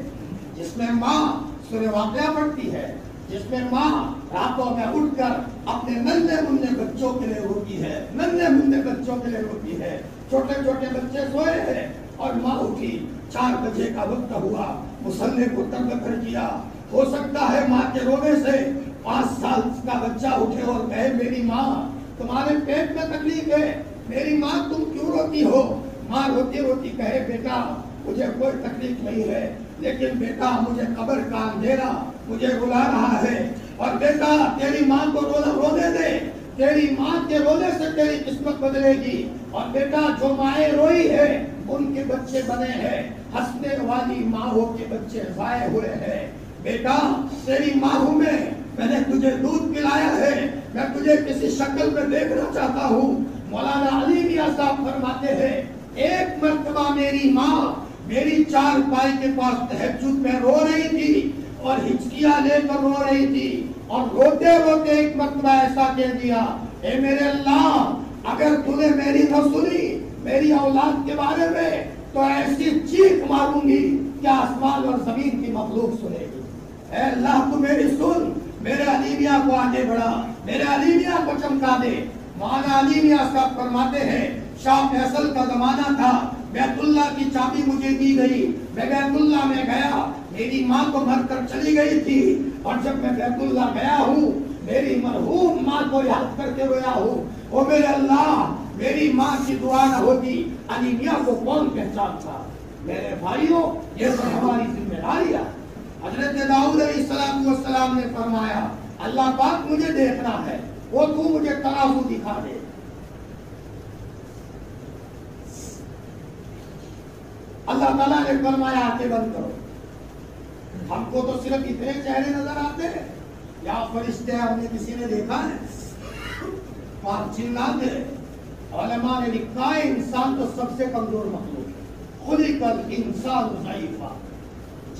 جس میں ماں سورہ واقعہ پڑھتی ہے، جس میں ماں راتوں میں اٹھ کر اپنے ننھے منھے بچوں کے لیے روتی ہے، ننھے منھے بچوں کے لیے روتی ہے۔ چھوٹے چھوٹے بچے سوئے ہیں اور ماں اٹھی، 4 بجے کا وقت ہوا، مصلی کو تنگ کر دیا۔ ہو سکتا ہے ماں کے رونے سے 5 سال کا بچہ اٹھے اور کہے میری ماں تمہارے پیٹ میں تکلیف ہے، میری ماں تم کیوں روتی ہو؟ ماں روتی روتی کہے بیٹا مجھے کوئی تکلیف نہیں ہے، لیکن بیٹا مجھے قبر کا اندھیرا مجھے رلا رہا ہے، اور بیٹا تیری ماں کو رونے دے، تیری ماں کے رونے سے تیری قسمت بدلے گی۔ اور بیٹا جو مائیں روئی ہے ان کے بچے بنے ہیں، ہنسنے والی ماں کے بچے ضائع ہوئے ہیں۔ بیٹا تیری ماں ہوں میں نے تجھے دودھ پلایا ہے، میں تجھے کسی شکل میں دیکھنا چاہتا ہوں۔ مولانا علی میاں صاحب فرماتے ہیں ایک مرتبہ میری ماں میری چارپائی کے پاس تہجد میں رو رہی تھی اور ہچکیاں لے کر رو رہی تھی، اور روتے روتے ایک مرتبہ ایسا کہہ دیا اے میرے اللہ اگر تو نے میری نہ سنی میری اولاد کے بارے میں تو ایسی چیخ ماروں گی کہ آسمان اور زمین کی مخلوق سنے گی۔ اے اللہ تو میری سن، میرے علی میاں کو آگے بڑھا، میرے علی میاں کو چمکا دے۔ مولانا علی میاں صاحب فرماتے ہیں شاہ فیصل کا زمانہ تھا، بیت اللہ کی چابی مجھے دی گئی، میں بیت اللہ میں گیا، میری ماں تو مر کر چلی گئی تھی، اور جب میں بیت اللہ گیا ہوں میری مرحوم ماں کو یاد کر کے رویا ہوں۔ او میرے اللہ میری ماں کی دعا نہ ہوتی علی میاں کو کون پہچانتا؟ میرے بھائیوں یہ تو ہماری ذمہ داری ہے۔ حضرت داؤد علیہ السلام نے فرمایا اللہ پاک مجھے دیکھنا ہے، وہ تو مجھے ترازو دکھا دے۔ اللہ تعالیٰ نے فرمایا آنکھیں بند کرو۔ ہم کو تو صرف اتنے چہرے نظر آتے ہیں، یا فرشتے ہم نے کسی نے دیکھا ہے؟ پاک چلاتے علماء نے لکھا ہے انسان تو سب سے کمزور مخلوق ہے، خلق الانسان ضعیفا،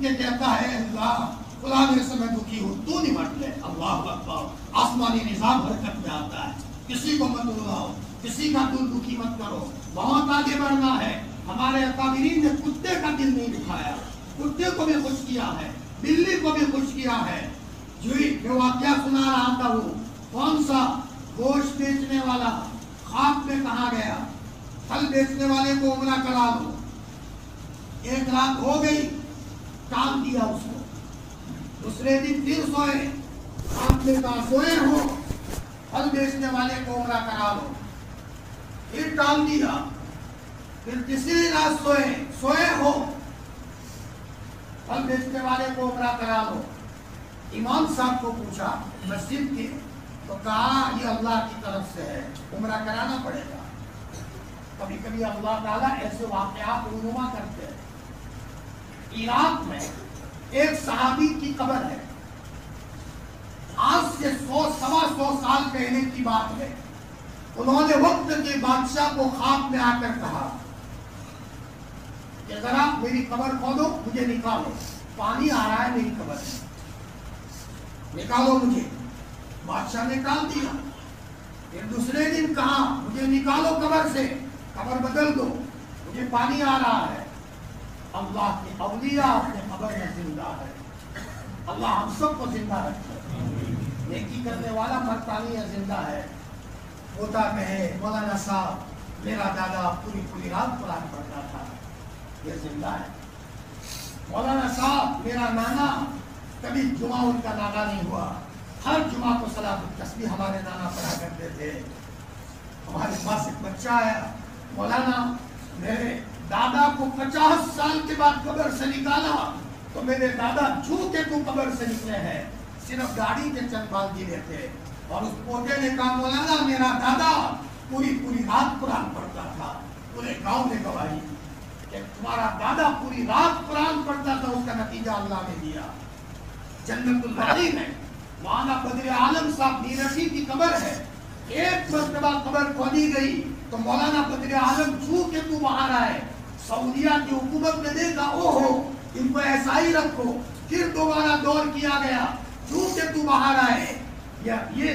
کے کہتا ہے اللہ فلاں میرے سے میں دکھی ہوں تو نمٹ لے. اللہ اکبر. آسمانی نظام حرکت میں آتا ہے. کسی کو مت رلاؤ, کسی کا دل دکھی مت کرو, بہت آگے بڑھنا ہے. ہمارے اکابرین نے کتے کا دل نہیں دکھایا, کتے کو بھی خوش کیا ہے, بلی کو بھی خوش کیا ہے. جو واقعہ سنا رہا تھا وہ کون سا, گوشت بیچنے والا خواب میں کہا گیا پھل بیچنے والے کو عمرہ کرا دو. ایک رات ہو گئی, ٹال دیا اس کو. دوسرے دن پھر سوئے, خواب میں کہا سوئے ہو پھل بیچنے والے کو عمرہ کرا دو, پھر ٹال دیا. پھر تیسری رات سوئے ہو پھل بیچنے والے کو عمرہ کرا دو. امام صاحب کو پوچھا مسجد کے, تو کہا یہ اللہ کی طرف سے ہے, عمرہ کرانا پڑے گا. کبھی کبھی اللہ تعالیٰ ایسے واقعات رونما کرتے ہیں. عراق میں ایک صحابی کی قبر ہے, آج سے 100-125 سال پہلے کی بات ہے. انہوں نے وقت کے بادشاہ کو خواب میں آ کر کہا کہ ذرا میری قبر کھودو, مجھے نکالو, پانی آ رہا ہے میری قبر سے, نکالو مجھے. بادشاہ نے نکال دیا. پھر دوسرے دن کہا مجھے نکالو قبر سے, قبر بدل دو, مجھے پانی آ رہا ہے. اللہ کے اولیاء اپنے قبر میں زندہ ہے. اللہ ہم سب کو زندہ رکھے. نیکی کرنے والا مرتا نہیں ہے, زندہ ہے. ہوتا کہے مولانا صاحب میرا دادا پوری رات قرآن پڑھتا تھا, یہ زندہ ہے. مولانا صاحب میرا نانا کبھی جمعہ ان کا نانا نہیں ہوا, ہر جمعہ کو صلاۃ التسبیح ہمارے نانا پڑھا کرتے تھے. ہمارے پاس ایک بچہ آیا, مولانا میرے دادا کو 50 سال کے بعد قبر سے نکالا تو میرے دادا جھوٹے کو قبر سے نکلے ہیں, صرف گاڑی کے چند بال گرے تھے. اور اس پوتے نے کہا مولانا میرا دادا پوری رات قرآن پڑھتا تھا. پورے گاؤں نے گواہی کہ تمہارا دادا پوری رات قرآن پڑھتا تھا, اس کا نتیجہ اللہ نے دیا. جنت البقیع میں مولانا بدر عالم صاحب میرٹھی کی قبر ہے. ایک مرتبہ قبر کھودی گئی تو مولانا بدر عالم چھو کے تو باہر آئے. سعودیہ کی حکومت نے دیکھا او ہو ان کو ایسا ہی رکھو. پھر دوبارہ دور کیا گیا, چھو کے تو باہر آئے. یہ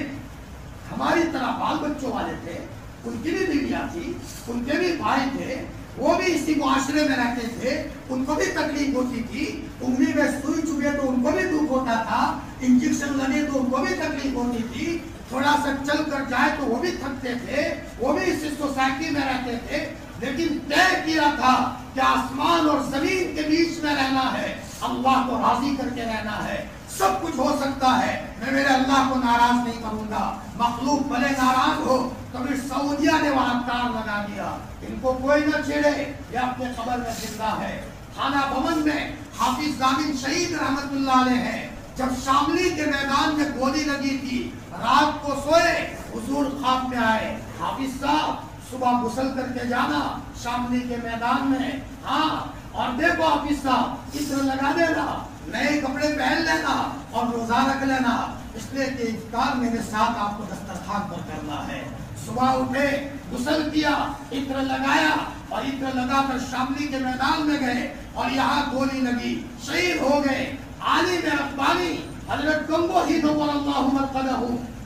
ہماری طرح بال بچوں والے تھے, ان کی بھی بیویاں تھی, ان کے بھی بھائی تھے, وہ بھی اسی معاشرے میں رہتے تھے, ان کو بھی تکلیف ہوتی تھی. انگلی میں سوئی چبھے تو ان کو بھی دکھ ہوتا تھا, انجیکشن لگے تو ان کو بھی تکلیف ہوتی تھی, تھوڑا سا چل کر جائے تو وہ بھی تھکتے تھے, وہ بھی اسی سوسائٹی میں رہتے تھے. لیکن طے کیا تھا کہ آسمان اور زمین کے بیچ میں رہنا ہے, اللہ کو راضی کر کے رہنا ہے. سب کچھ ہو سکتا ہے, میں میرے اللہ کو ناراض نہیں کروں گا. مخلوق بھلے ناراض ہو, کبھی سعودیہ نے وہاں کار لگا دیا, ان کو کوئی نہ چھیڑے, یہ اپنے قبر میں زندہ ہے. تھانہ بھون میں حافظ ضامن شہید رحمت اللہ علیہ ہے. جب شاملی کے میدان میں گولی لگی تھی, رات کو سوئے, حضور خواب میں آئے, حافظ صاحب صبح غسل کر کے جانا شاملی کے میدان میں, ہاں, اور دیکھو حافظ صاحب عطر لگا دینا, نئے کپڑے پہن لینا اور روزہ رکھ لینا, اس لیے کہ افطار میرے ساتھ آپ کو دسترخوان پر کرنا ہے. صبح اٹھے, غسل کیا, عطر لگایا اور عطر لگا کر شاملی کے میدان میں گئے اور یہاں گولی لگی, شہید ہو گئے. عالم ربانی حضرت گنگو ہی نور اللہ مرقدہ,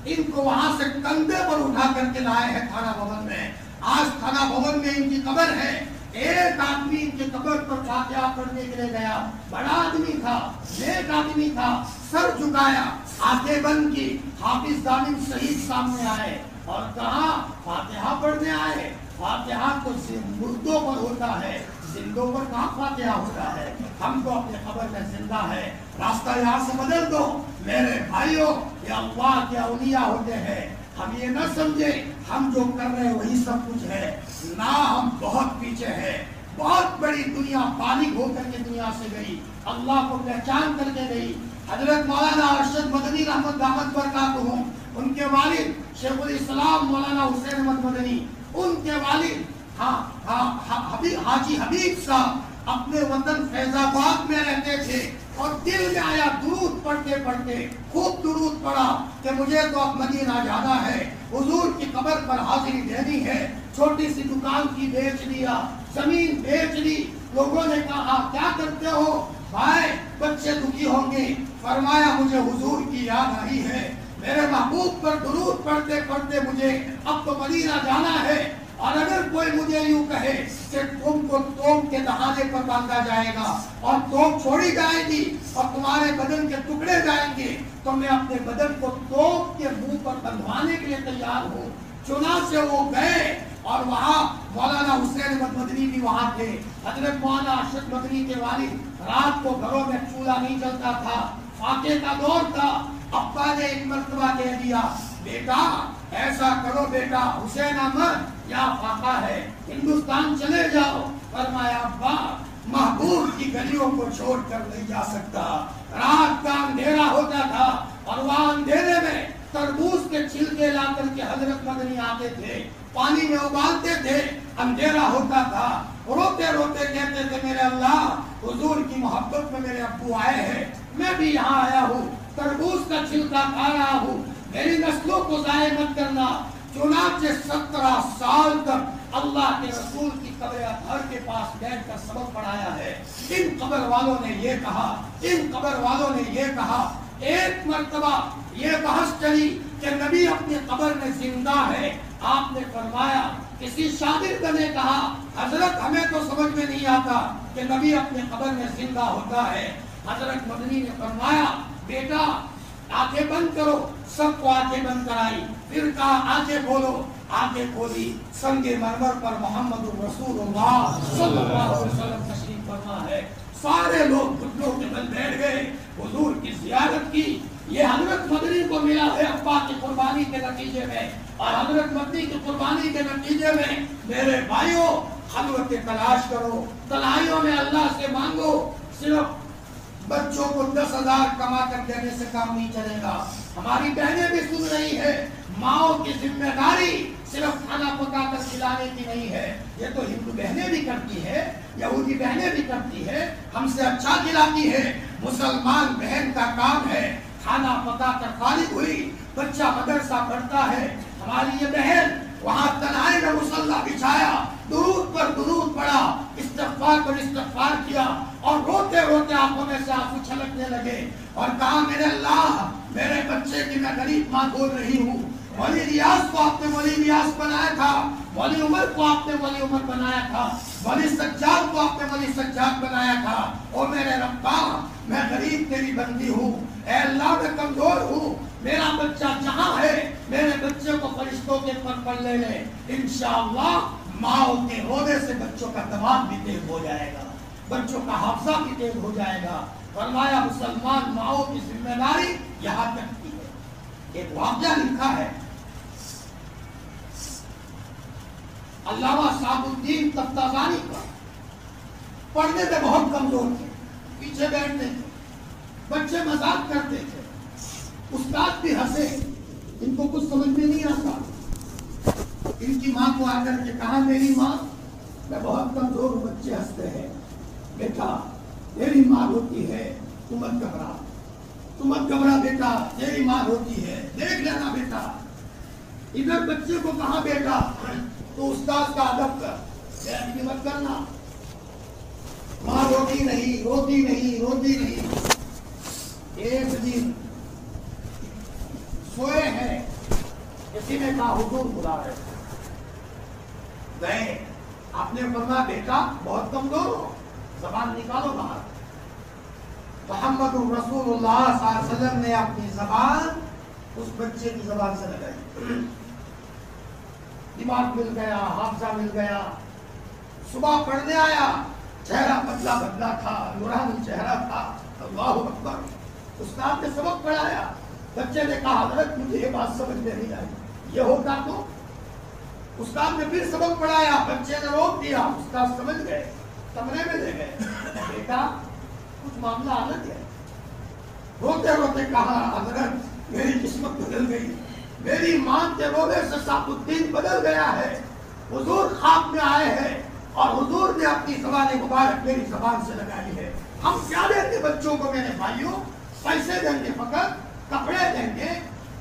ان کو وہاں سے کندھے پر اٹھا کر کے لائے ہیں تھانہ بھون میں. آج تھانہ بھون میں ان کی قبر ہے. ایک آدمی ان کی قبر پر فاتحہ پڑھنے کے لیے گیا, بڑا آدمی تھا, نیک آدمی تھا, سر جھکایا, آنکھیں بند کی, حافظ ضامن شہید سامنے آئے اور کہا فاتحہ پڑھنے آئے. فاتحہ تو مردوں پر ہوتا ہے, زندوں پر کہاں فاتحہ ہوتا ہے. ہم کو اپنے قبر میں زندہ ہے, راستہ یہاں سے بدل دو. میرے بھائیوں, یہ اللہ کے اولیاء ہوتے ہیں. ہم یہ نہ سمجھے ہم جو کر رہے ہیں وہی سب کچھ ہے, نہ, ہم بہت پیچھے ہیں. بہت بڑی دنیا بالغ ہو کر کے دنیا سے گئی, اللہ کو پہچان کر کے گئی. حضرت مولانا ارشد مدنی رحمت دامت برکاتہم, ان کے والد شیخ الاسلام مولانا حسین احمد مدنی, ان کے والد حاجی حبیب صاحب اپنے وطن فیض آباد میں رہتے تھے اور دل میں آیا درود پڑھتے پڑھتے خوب درود پڑھا کہ مجھے تو اب مدینہ جانا ہے, حضور کی قبر پر حاضری دینی ہے. چھوٹی سی دکان کی بیچ دیا, زمین بیچ لی. لوگوں نے کہا کیا کرتے ہو؟ بھائی بچے دکھی ہوں گے. فرمایا مجھے حضور کی یاد آئی ہے, میرے محبوب پر درود پڑھتے پڑھتے مجھے اب تو مدینہ جانا ہے, اور اگر کوئی مجھے یوں کہے کہ تم کو توپ کے دہانے پر باندھا جائے گا اور توپ چھوڑی جائے گی اور تمہارے بدن کے ٹکڑے جائیں گے, تو میں اپنے بدن کو توپ کے منہ پر بندھوانے کے لیے تیار ہوں. چنانچہ وہ گئے اور وہاں مولانا حسین احمد مدنی بھی وہاں تھے. حضرت مولانا ارشد مدنی کے والد, رات کو گھروں میں چولہا نہیں جلتا تھا, فاقے کا دور تھا. ابا نے ایک مرتبہ کہہ دیا, بیٹا ایسا کرو بیٹا, حسین احمد یا فاقہ ہے, ہندوستان چلے جاؤ. فرمایا ابا محبوب کی گلیوں کو چھوڑ کر نہیں جا سکتا. رات کا اندھیرا ہوتا تھا اور وہاں اندھیرے میں تربوز کے چھلکے لا کر کے حضرت مدنی آتے تھے, پانی میں ابالتے تھے, اندھیرا ہوتا تھا, روتے روتے کہتے تھے میرے اللہ حضور کی محبت میں میرے ابو آئے ہیں, میں بھی یہاں آیا ہوں, تربوز کا چھلکا کھا رہا ہوں, میری نسلوں کو ضائع مت کرنا. چنانچہ 17 سال تک اللہ کے رسول کی قبر اطہر کے پاس بیٹھ کر سبق پڑھایا ہے. ان قبر والوں نے یہ کہا, ان قبر والوں نے یہ کہا. ایک مرتبہ یہ بحث چلی کہ نبی اپنی قبر میں زندہ ہے. آپ نے فرمایا, کسی شاگرد نے کہا حضرت ہمیں تو سمجھ میں نہیں آتا کہ نبی اپنی قبر میں زندہ ہوتا ہے. حضرت مدنی نے فرمایا بیٹا آنکھیں بند کرو. سب کو آنکھیں بند کرائی, پھر کہا آنکھیں کھولو. آنکھیں کھولی, سنگ مرمر پر محمد رسول اللہ صلی اللہ علیہ وسلم تشریف فرما ہے. سارے لوگ گھٹنوں کے بل بیٹھ گئے, حضور کی زیارت کی. یہ حضرت مدنی کو ملا ہے ابا کی قربانی کے نتیجے میں, اور حضرت مدنی کی قربانی کے نتیجے میں میرے بھائیوں خلوتیں تلاش کرو, تنہائیوں میں اللہ سے مانگو. صرف بچوں کو 10,000 کما کر دینے سے کام نہیں چلے گا. ہماری بہنیں بھی سن رہی ہے, ماؤں کی ذمہ داری صرف کھانا پکا کر کھلانے کی نہیں ہے. یہ تو ہندو بہنیں بھی کرتی ہے, یہودی بہنیں بھی کرتی ہے, ہم سے اچھا کھلاتی ہے. مسلمان بہن کا کام ہے کھانا پکا کر فارغ ہوئی, بچہ مدرسہ پڑھتا ہے, ہماری یہ بہن وہاں تنہائی میں مصلی بچھایا, درود پر درود پڑھا, استغفار پر استغفار کیا, اور روتے روتے آنکھوں میں سے آنسو چھلکنے لگے, اور کہا میرے اللہ میرے بچے کی میں غریب ماں بول رہی ہوں. ولی ریاض کو آپ نے ولی ریاض بنایا تھا, ولی عمر کو آپ نے ولی عمر بنایا تھا, ولی سجاد کو آپ نے ولی سجاد بنایا تھا. اور میرے ربا میں غریب تیری بندی ہوں, اے اللہ میں کمزور ہوں, میرا بچہ جہاں ہے میرے بچے کو فرشتوں کے پر لے لے. انشاءاللہ ماؤں کے رونے سے بچوں کا دماغ بھی تیز ہو جائے گا, بچوں کا حافظہ بھی تیز ہو جائے گا. فرمایا مسلمان ماؤں کی ذمہ داری یہاں تک کی ہے. ایک واقعہ لکھا ہے علامہ صاحب الدین تفتازانی کا, پڑھنے میں بہت کمزور تھے, پیچھے بیٹھتے تھے, بچے مذاق کرتے تھے, استاد بھی ہنسے, ان کو کچھ سمجھ میں نہیں آتا. ان کی ماں کو آ کر کے کہا میری ماں میں بہت کمزور ہوں. بچے ہنستے ہیں, بیٹا تیری ماں ہوتی ہے, تم مت گھبرا, تم مت گھبرا بیٹا, تیری ماں ہوتی ہے, دیکھ لینا بیٹا. ادھر بچے کو کہا بیٹا, تو استاد کا ادب کر, بے مت کرنا, ماں روتی نہیں روتی نہیں روتی نہیں. ایک دن سوئے ہیں, کسی نے کہا حضور بلا رہے, گئے, آپ نے فرمایا بیٹا بہت کمزور ہو, زبان نکالو باہر. محمد رسول اللہ صلی اللہ علیہ وسلم نے اپنی زبان اس بچے کی زبان سے لگائی, دماغ مل گیا, حافظہ مل گیا. صبح پڑھنے آیا, چہرہ بدلا بدلا تھا, نورانی چہرہ تھا. اللہ اکبر. استاد نے سبق پڑھایا, بچے نے کہا حضرت مجھے یہ بات سمجھ میں نہیں آئی, یہ ہوتا تو. استاد نے پھر سبق پڑھایا, بچے نے روک دیا, استاد سمجھ گئے, کمرے میں لے گئے, بیٹا کچھ معاملہ الگ ہے. روتے روتے کہا حضرت میری قسمت بدل گئی, میری ماں کے رونے سے صاحب الدین بدل گیا ہے. حضور خواب میں آئے ہیں اور حضور نے اپنی زبان مبارک میری زبان سے لگائی ہے. ہم کیا دیں گے بچوں کو میرے بھائیوں؟ پیسے دیں گے, فقط کپڑے دیں گے.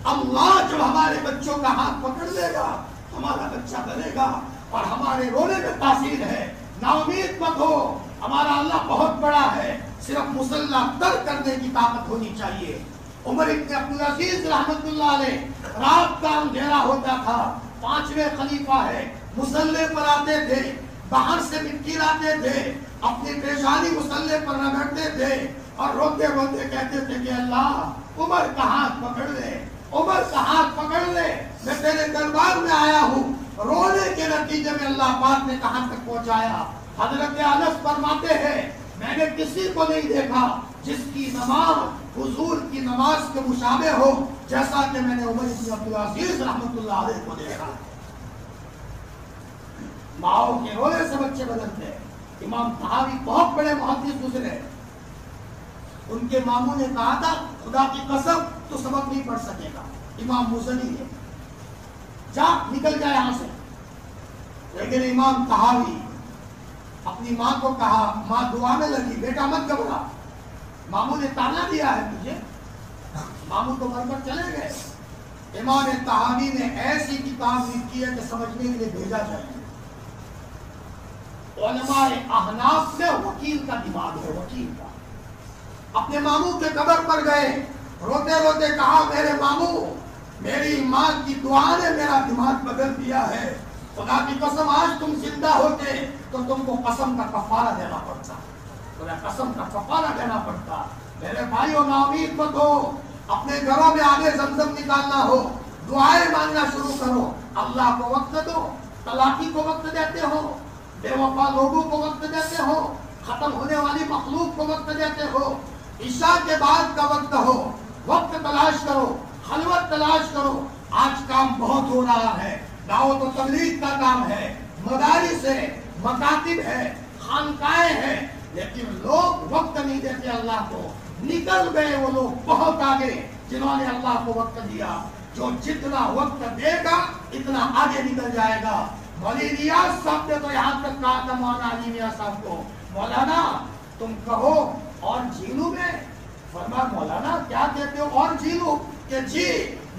اللہ جو ہمارے بچوں کا ہاتھ پکڑ لے گا ہمارا بچہ بنے گا, اور ہمارے رونے میں تاثیر ہے. نا امید مت ہو, ہمارا اللہ بہت بڑا ہے. صرف مسلح ترک کرنے کی طاقت ہونی چاہیے۔ عمر ابن عبدالعزیز رحمت اللہ علیہ رات کا اندھیرا ہوتا تھا، 5ویں خلیفہ ہے، مسلح پر آتے تھے، باہر سے مٹی لاتے تھے، اپنی پیشانی مسلح پر رگڑتے تھے اور روتے روتے کہتے تھے کہ اللہ عمر کا ہاتھ پکڑ لے، عمر کا ہاتھ پکڑ لے، میں تیرے دربار میں آیا ہوں۔ رونے کے نتیجے میں اللہ پاک نے کہاں تک پہنچایا؟ حضرت انس فرماتے ہیں میں نے کسی کو نہیں دیکھا جس کی نماز حضور کی نماز کے مشابہ ہو جیسا کہ میں نے عمر بن عبدالعزیز رحمت اللہ علیہ کو دیکھا۔ ماؤں کے رونے سے بچے بدلتے۔ امام طحاوی بہت بڑے محدث گزرے، ان کے ماموں نے کہا تھا خدا کی قسم تو سبق نہیں پڑھ سکے گا، امام مزنی ہے، جا نکل جائے یہاں سے۔ لیکن امام طحاوی اپنی ماں کو کہا، ماں دعا میں لگی، بیٹا مت گھبرا، ماموں نے تانا دیا ہے تجھے، ماموں تو مر کر چلے گئے۔ امام طحاوی نے ایسی کتاب لکھی ہے کہ سمجھنے کے لیے بھیجا چاہیے۔ علماء احناف میں وکیل کا دماغ ہے، وکیل کا۔ اپنے ماموں کے قبر پر گئے، روتے روتے کہا میرے ماموں میری ماں کی دعا نے میرا دماغ بدل دیا ہے، خدا کی قسم آج تم زندہ ہوتے تو تم کو قسم کا کفارہ دینا پڑتا، قسم کا کفارہ دینا پڑتا۔ میرے بھائیوں نا امید مت ہو، اپنے گھروں میں آگے زمزم نکالنا ہو، دعائیں مانگنا شروع کرو، اللہ کو وقت دو، طلاقی کو وقت دیتے ہو، بے وفا لوگوں کو وقت دیتے ہو، ختم ہونے والی مخلوق کو وقت دیتے ہو، عشاء کے بعد کا وقت ہو، وقت تلاش کرو، خلوت تلاش کرو۔ آج کام بہت ہو رہا ہے، دعوت و تبلیغ کا کام ہے، مدارس ہے، مکاتب ہے، خانقاہیں ہیں، لیکن لوگ وقت نہیں دیتے اللہ کو۔ نکل گئے وہ لوگ بہت آگے جنہوں نے اللہ کو وقت دیا، جو جتنا وقت دے گا اتنا آگے نکل جائے گا۔ مولانا ریاض صاحب نے تو یہاں تک کہا تھا مولانا علی میاں صاحب کو، مولانا تم کہو اور جی لوں میں؟ فرمایا مولانا کیا کہتے ہو اور جی لوں؟ کہ جی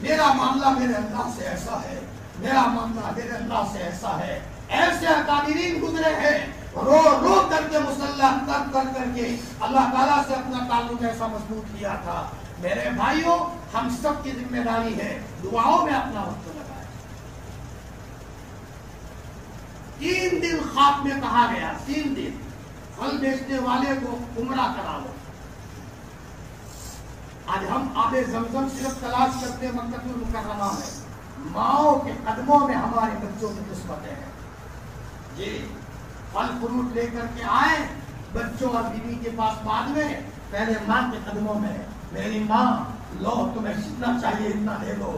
میرا معاملہ میرے اللہ سے ایسا ہے، میرا معاملہ میرے اللہ سے ایسا ہے۔ ایسے اکابرین گزرے ہیں، رو رو کر کے مسلح ترک کر کر کے اللہ تعالیٰ سے اپنا تعلق ایسا مضبوط کیا تھا۔ میرے بھائیوں ہم سب کی ذمہ داری ہے دعاؤں میں اپنا وقت لگائیں۔ 3 دن خواب میں کہا گیا، 3 دن پھل بیچنے والے کو عمرہ کرا لو۔ آج ہم آب زمزم صرف تلاش کرتے مکہ المکرمہ میں، ماؤں کے قدموں میں ہمارے بچوں کی قسمتیں ہیں۔ جی پھل فروٹ لے کر کے آئے بچوں اور بیوی کے پاس، بعد میں پہلے ماں کے قدموں میں، میری ماں لو تمہیں جتنا چاہیے اتنا دے دو۔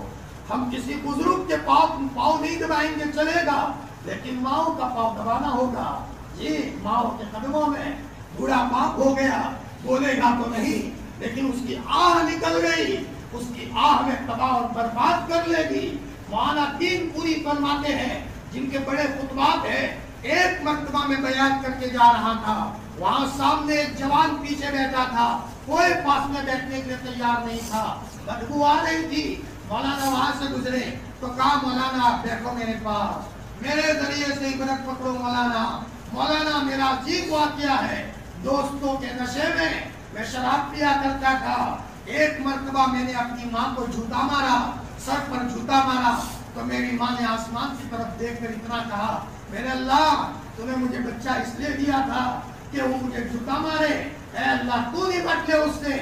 ہم کسی بزرگ کے پاؤں نہیں دبائیں گے چلے گا، لیکن ماؤں کا پاؤں دبانا ہوگا۔ جی ماؤں کے قدموں میں، بوڑھا باپ ہو گیا بولے گا تو نہیں، لیکن اس کی آہ نکل گئی، اس کی آہ میں تباہ اور برباد کر لے گی۔ مولانا دین پوری فرماتے ہیں جن کے بڑے خطبات ہیں، ایک مرتبہ میں بیان کر کے جا رہا تھا، وہاں سامنے ایک جوان پیچھے بیٹھا تھا، کوئی پاس میں بیٹھنے کے لیے تیار نہیں تھا، بدبو آ رہی تھی۔ مولانا وہاں سے گزرے تو کہا مولانا آپ بیٹھو میرے پاس، میرے ذریعے سے عبرت پکڑو مولانا۔ مولانا میرا عجیب واقعہ ہے، دوستوں کے نشے میں شراب پیا کرتا تھا، ایک مرتبہ میں نے اپنی ماں کو جوتا مارا، سر پر جوتا مارا تو میری ماں نے آسمان کی طرف دیکھ کر اتنا کہا میرے اللہ تو نے مجھے بچہ اس لیے دیا تھا کہ وہ مجھے جوتا مارے، اے اللہ تو نہیں بچے اس سے۔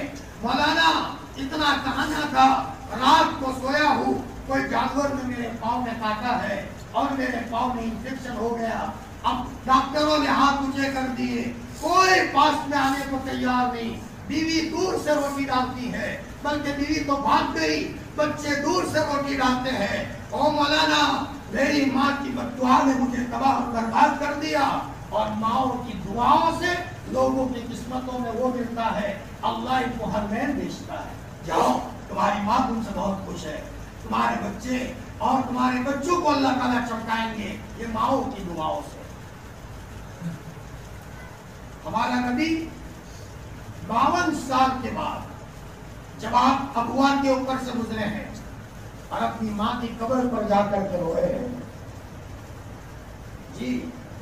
مولانا اتنا کہنا تھا، رات کو سویا ہوں کوئی جانور نے میرے پاؤں میں کاٹا ہے اور میرے پاؤں میں انفیکشن ہو گیا، اب ڈاکٹروں نے ہاتھ اونچے کر دیے، کوئی پاس میں آنے کو تیار نہیں، بیوی دور سے روٹی ڈالتی ہے، بلکہ بیوی تو بھاگ گئی، بچے دور سے روٹی ڈالتے ہیں۔ او مولانا میری ماں کی بددعا نے مجھے تباہ اور برباد کر دیا، اور ماؤں کی دعاؤں سے لوگوں کی قسمتوں میں وہ ملتا ہے اللہ ان کو ہرمین بیچتا ہے۔ جاؤ تمہاری ماں تم سے بہت خوش ہے، تمہارے بچے اور تمہارے بچوں کو اللہ تعالیٰ چمکائیں گے یہ ماؤں کی دعاؤں سے۔ ہمارا نبی 52 سال کے بعد جب آپ ابوا کے اوپر سے گزرے ہیں اور اپنی ماں کی قبر پر جا کر کے روئے ہیں، جی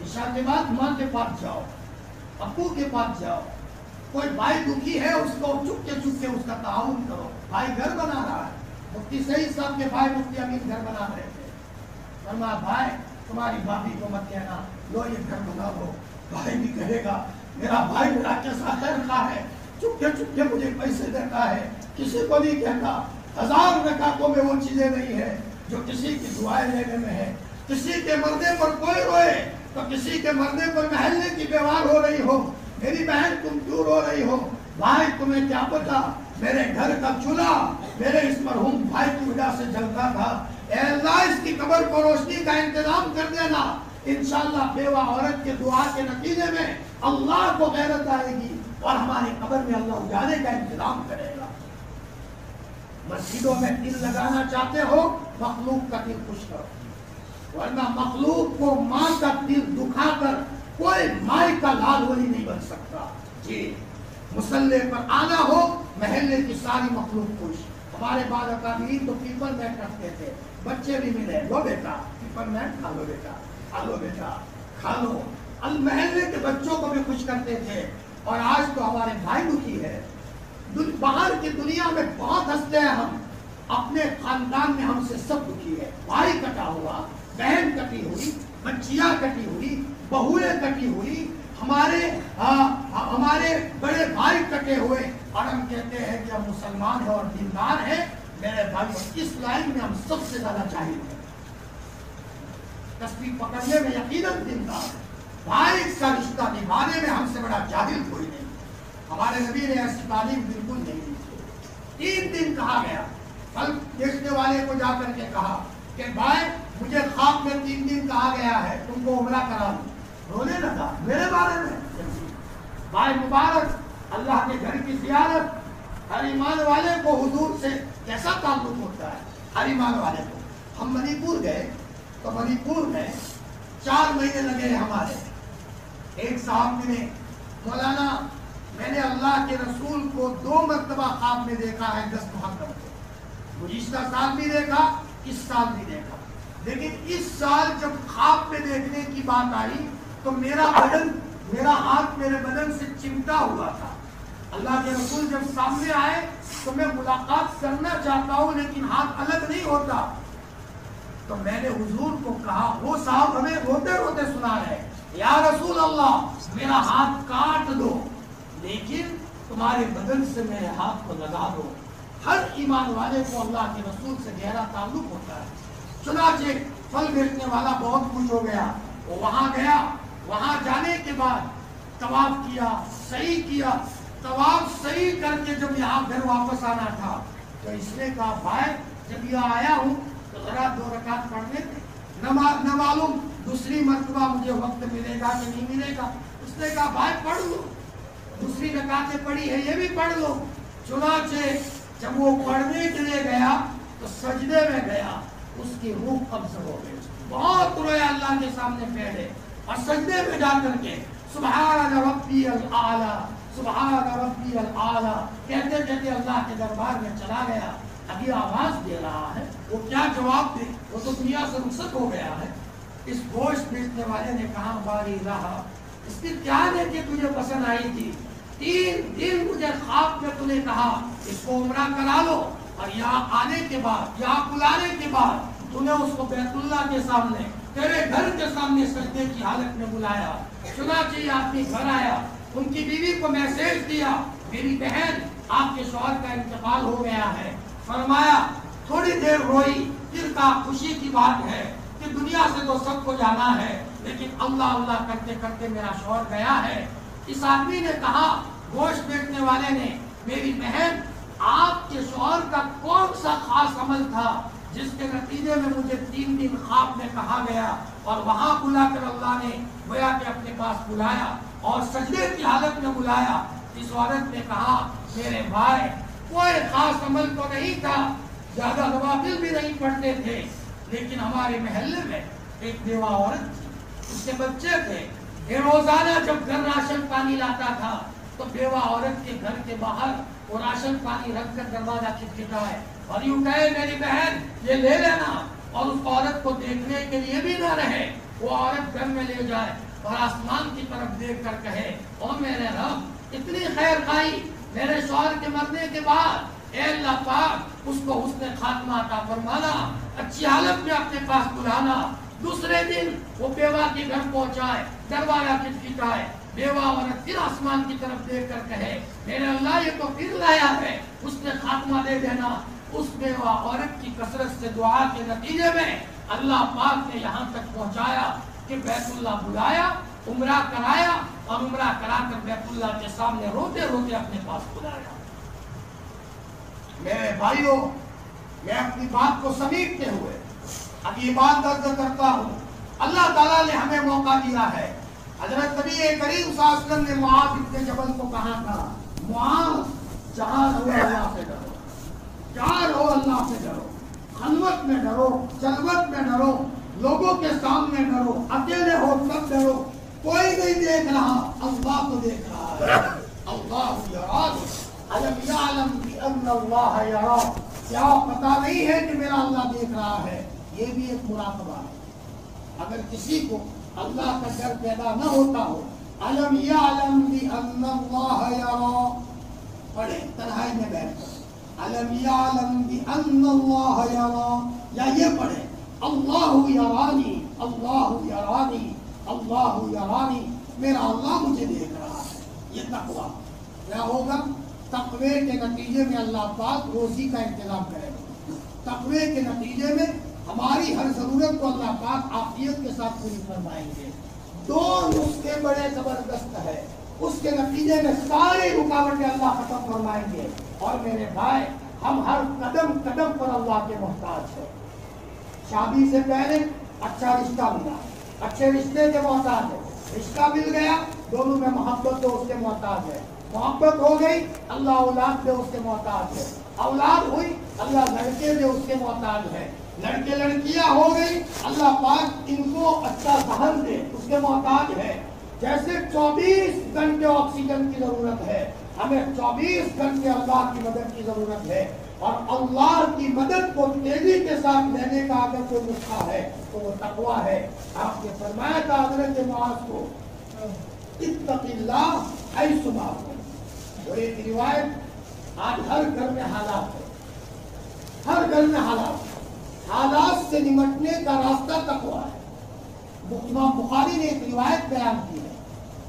عشاء کے بعد ماں کے پاس جاؤ، ابو کے پاس جاؤ، کوئی بھائی دکھی ہے اس کو چپکے چپکے اس کا تعاون کرو. بھائی گھر بنا رہا ہے. مفتی سعید صاحب کے بھائی مفتی امین گھر بنا رہے تھے. فرمایا بھائی تمہاری بھابھی کو مت کہنا لو یہ گھر بنا لو. بھائی بھی کہے گا میرا بھائی میرا کیسا خیر خواہ ہے, چپکے چپکے مجھے پیسے دیتا ہے, کسی کو نہیں کہتا. 1000 رکعتوں میں وہ چیزیں نہیں ہے جو کسی کی دعائیں لینے میں ہے. کسی کے مرنے پر کوئی روئے تو کسی کے مرنے پر محلے کی بیوار ہو رہی ہو. میری بہن تم کیوں رو رہی ہو؟ بھائی تمہیں کیا پتا میرے گھر کا چولہا میرے اس مرحوم بھائی کی وجہ سے جلتا تھا. اے اللہ اس کی قبر کو روشنی کا انتظام کر دینا. انشاءاللہ بیوہ عورت کے دعا کے نتیجے میں اللہ کو غیرت آئے گی اور ہماری قبر میں اللہ اجالے کا انتظام کرے گا. مسجدوں میں دل لگانا چاہتے ہو مخلوق کا دل خوش کرو, ورنہ مخلوق کو ماں کا دل دکھا کر کوئی مائی کا لال ولی نہیں بن سکتا. جی مصلے پر آنا ہو محلے کی ساری مخلوق خوش. ہمارے بعد اکابرین تو پیپر میٹ رکھتے تھے, بچے بھی ملے لو بیٹا پیپر میٹ کھا لو بیٹا, کھا لو بیٹا کھا لو. محلے کے بچوں کو بھی خوش کرتے تھے. اور آج تو ہمارے بھائی دکھی ہے. باہر کی دنیا میں بہت ہنستے ہیں ہم, اپنے خاندان میں ہم سے سب دکھی ہے. بھائی کٹا ہوا, بہن کٹی ہوئی, بچیاں کٹی ہوئی, بہویں کٹی ہوئی, ہمارے بڑے بھائی کٹے ہوئے, اور ہم کہتے ہیں کہ ہم مسلمان ہیں اور دیندار ہیں. میرے بھائی اس لائن میں ہم سب سے زیادہ جاہل ہیں. تسبیح پکڑنے میں یقیناً دیندار, بھائی کا رشتہ نبھانے میں ہم سے بڑا جاہل کوئی نہیں. ہمارے نبی نے ایسی تعلیم بالکل نہیں دی. 3 دن کہا گیا. پھل بیچنے والے کو جا کر کے کہا کہ بھائی مجھے خواب میں 3 دن کہا گیا ہے تم کو عمرہ کرا دوں. رونے لگا میرے بارے میں. بھائی مبارک اللہ کے گھر کی زیارت, ہر ایمان والے کو حضور سے کیسا تعلق ہوتا ہے. ہر ایمان والے کو. ہم منی پور گئے تو منی پور میں 4 مہینے لگے ہمارے. ایک صاحب نے مولانا میں نے اللہ کے رسول کو 2 مرتبہ خواب میں دیکھا ہے 10 محرم کو. گزشتہ سال بھی دیکھا, اس سال بھی دیکھا. لیکن اس سال جب خواب میں دیکھنے کی بات آئی تو میرا ہاتھ میرے بدن سے چمٹا ہوا تھا. اللہ کے رسول جب سامنے آئے تو میں ملاقات کرنا چاہتا ہوں لیکن ہاتھ الگ نہیں ہوتا. تو میں نے حضور کو کہا, وہ صاحب ہمیں روتے روتے سنا رہے, یا رسول اللہ میرا ہاتھ کاٹ دو لیکن تمہارے بدن سے میرے ہاتھ کو لگا دو. ہر ایمان والے کو اللہ کے رسول سے گہرا تعلق ہوتا ہے. چنانچہ پھل بیچنے والا بہت خوش ہو گیا. وہ وہاں گیا, وہاں جانے کے بعد طواف کیا, صحیح کیا. طواف صحیح کر کے جب یہاں گھر واپس آنا تھا تو اس نے کہا بھائی جب یہاں آیا ہوں تو ذرا 2 رکعت پڑھنے تھے. نہ معلوم دوسری مرتبہ مجھے وقت ملے گا کہ نہیں ملے گا. اس نے کہا بھائی پڑھ لو, دوسری رکعتیں پڑھی ہے یہ بھی پڑھ لو. چنانچہ جب وہ پڑھنے کے لیے گیا تو سجدے میں گیا, اس کی روح قبض ہو گئی. بہت رویا اللہ کے سامنے پھیلے اور سجدے میں جا کر کے سبحان ربی الاعلیٰ سبحان ربی الاعلیٰ کہتے کہتے اللہ کے دربار میں چلا گیا. ابھی آواز دے رہا ہے, وہ کیا جواب دے, وہ تو دنیا سے رخصت ہو گیا ہے. اس گوشت بیچنے والے نے کہا باری رہا, اس کی کیا نیکی تجھے پسند آئی تھی. 3 دن مجھے خواب میں تو نے کہا اس کو عمرہ کرا لو, اور یہاں آنے کے بعد یہاں بلانے کے بعد تو نے اس کو بیت اللہ کے سامنے تیرے گھر کے سامنے سجدے کی حالت میں بلایا. چنانچہ یہ آدمی گھر آیا, ان کی بیوی کو میسج دیا میری بہن آپ کے شوہر کا انتقال ہو گیا ہے. فرمایا تھوڑی دیر روئی, پھر کہا خوشی کی بات ہے کہ دنیا سے تو سب کو جانا ہے لیکن اللہ اللہ کرتے کرتے میرا شوہر گیا ہے. اس آدمی نے کہا, گوشت بیچنے والے نے, میری بہن آپ کے شوہر کا کون سا خاص عمل تھا جس کے نتیجے میں مجھے 3 دن خواب میں کہا گیا اور وہاں بلا کر اللہ نے گویا کہ اپنے پاس بلایا اور سجدے کی حالت میں بلایا. اس عورت نے کہا میرے بھائی کوئی خاص عمل تو نہیں تھا, زیادہ نوافل بھی نہیں پڑھتے تھے, لیکن ہمارے محلے میں ایک بیوہ عورت تھی, اس کے بچے تھے. یہ روزانہ جب گھر راشن پانی لاتا تھا تو بیوہ عورت کے گھر کے باہر وہ راشن پانی رکھ کر دروازہ کھٹکھٹائے اور یوں کہے میری بہن یہ لے لینا, اور اس عورت کو دیکھنے کے لیے بھی نہ رہے. وہ عورت گھر میں لے جائے اور آسمان کی طرف دیکھ کر کہے او میرے رب اتنی خیر کھائی میرے شوہر کے مرنے کے بعد، اے اللہ پاک اس کو حسن خاتمہ عطا فرمانا، اچھی حالت میں اپنے پاس بلانا۔ دوسرے دن وہ بیوہ کے گھر پہنچائے، دروازہ کھٹکھٹائے، بیوہ عورت پھر آسمان کی طرف دیکھ کر کہے میرے اللہ یہ تو پھر لایا ہے، اس نے خاتمہ دے دینا۔ اس بیوہ عورت کی کثرت سے دعا کے نتیجے میں اللہ پاک نے یہاں تک پہنچایا کہ بیت اللہ بلایا، عمرہ کرایا، اور عمرہ کرا کر بیت اللہ کے سامنے روتے روتے اپنے پاس بلایا۔ میرے بھائیوں، میں اپنی بات کو سمیٹتے ہوئے اب یہ بات درج کرتا ہوں، اللہ تعالیٰ نے ہمیں موقع دیا ہے۔ حضرت نبی کریم صلی اللہ علیہ وسلم نے معاذ بن جبل کو کہا تھا، معاذ جہاں رہو اللہ سے ڈرو، جہاں رہو اللہ سے ڈرو، خلوت میں ڈرو، جلوت میں ڈرو، لوگوں کے سامنے ڈرو، اکیلے ہو تب ڈرو، کوئی نہیں دیکھ رہا، اللہ کو دیکھ رہا ہے۔ اللہ یراک الم یعلم بان اللہ یرا، کیا پتہ نہیں ہے کہ میرا اللہ دیکھ رہا ہے؟ یہ بھی ایک مراقبہ ہے۔ اگر کسی کو اللہ کا ڈر پیدا نہ ہوتا ہو، الم یعلم بان اللہ یرا پڑھے تنہائی میں بیٹھ کر، الم یعلم بان اللہ یرا، یا یہ پڑھے اللہ یرانی اللہ یرانی اللہ یرانی، میرا اللہ مجھے دیکھ رہا ہے۔ یہ تقویٰ کیا ہوگا؟ تقوی کے نتیجے میں اللہ پاک روزی کا انتظام کرے گا، تقوی کے نتیجے میں ہماری ہر ضرورت کو اللہ پاک عافیت کے ساتھ پوری فرمائیں گے۔ دو نسخے بڑے زبردست ہے، اس کے نتیجے میں ساری رکاوٹیں اللہ ختم فرمائیں گے۔ اور میرے بھائی، ہم ہر قدم قدم پر اللہ کے محتاج ہیں۔ شادی سے پہلے اچھا رشتہ ملا، اچھے رشتے کے محتاج ہے، رشتہ مل گیا، دونوں میں محبت تو اس کے محتاج ہے، محبت ہو گئی اللہ اولاد دے اس کے محتاج ہے، اولاد ہوئی اللہ لڑکے دے اس کے محتاج ہے، لڑکے لڑکیاں ہو گئی اللہ پاک ان کو اچھا ذہن دے اس کے محتاج ہے۔ جیسے 24 گھنٹے آکسیجن کی ضرورت ہے، ہمیں 24 گھنٹے اللہ کی مدد کی ضرورت ہے، اور اللہ کی مدد کو تیزی کے ساتھ لینے کا اگر کوئی نسخہ ہے تو وہ تقویٰ ہے۔ آپ نے فرمایا تھا حضرت معاذ کو، اتق اللہ حیث ما کنت۔ اور ایک روایت آج ہر گھر میں حالات ہے، ہر گھر میں حالات سے نمٹنے کا راستہ تقویٰ ہے۔ امام بخاری نے ایک روایت بیان کی ہے،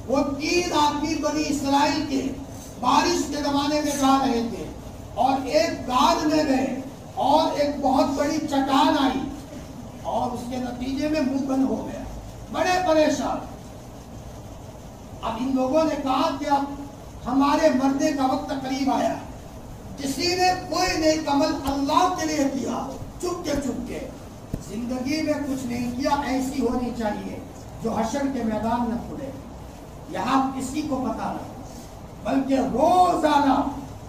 وہ 3 آدمی بنی اسرائیل کے بارش کے زمانے میں جا رہے تھے، اور ایک گاد میں گئے اور ایک بہت بڑی چٹان آئی اور اس کے نتیجے میں منہ بند ہو گیا، بڑے پریشان۔ اب ان لوگوں نے کہا کہ اب ہمارے مرنے کا وقت قریب آیا، کسی نے کوئی نیک عمل اللہ کے لیے کیا چپ کے زندگی میں کچھ نہیں کیا، ایسی ہونی چاہیے جو حشر کے میدان میں کھلے، یہاں کسی کو پتا نہیں، بلکہ روزانہ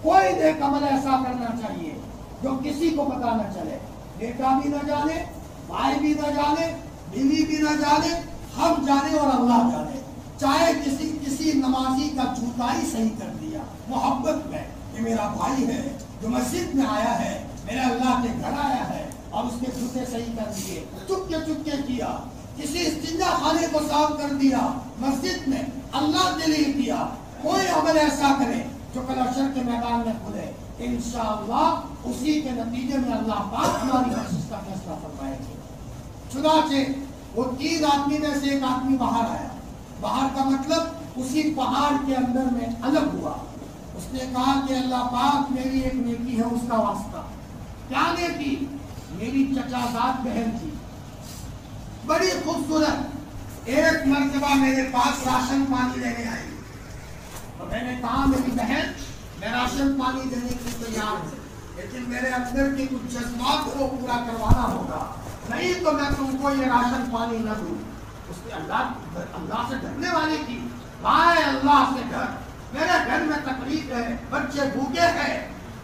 کوئی نیک عمل ایسا کرنا چاہیے جو کسی کو پتا نہ چلے، بیٹا بھی نہ جانے، بھائی بھی نہ جانے، بیوی بھی نہ جانے، ہم جانے اور اللہ جانے۔ چاہے کسی نمازی کا جوتا ہی صحیح کر دیا محبت میں، یہ میرا بھائی ہے جو مسجد میں آیا ہے، میرے اللہ کے گھر آیا ہے، اور اس کے جوتے صحیح کر دیے، چپ کے کیا، کسی استنجا خانے کو صاف کر دیا مسجد میں، اللہ کے لیے کیا، کوئی عمل ایسا کرے جو کل حشر کے میدان میں کھلے، انشاءاللہ اسی کے نتیجے میں اللہ پاک ہماری بخشش کا فیصلہ فرمائے گے۔ چنانچہ وہ 3 آدمی میں سے ایک آدمی باہر آیا، باہر کا مطلب اسی پہاڑ کے اندر میں الگ ہوا، اس نے کہا کہ اللہ پاک میری ایک نیکی ہے اس کا واسطہ۔ کیا نیکی؟ میری چچا زاد بہن تھی، بڑی خوبصورت، ایک مرتبہ میرے پاس راشن پانی لینے آئی، اور میں نے کہا میری بہن میں راشن پانی دینے کے لیے تیار ہوں، لیکن میرے اندر کے کچھ جذبات کو پورا کروانا ہوگا، نہیں تو میں تم کو یہ راشن پانی نہ دوں۔ اس نے اللہ سے ڈرنے والی تھی، بھائی اللہ سے ڈر، میرے گھر میں تقریب ہے، بچے بھوکے ہیں،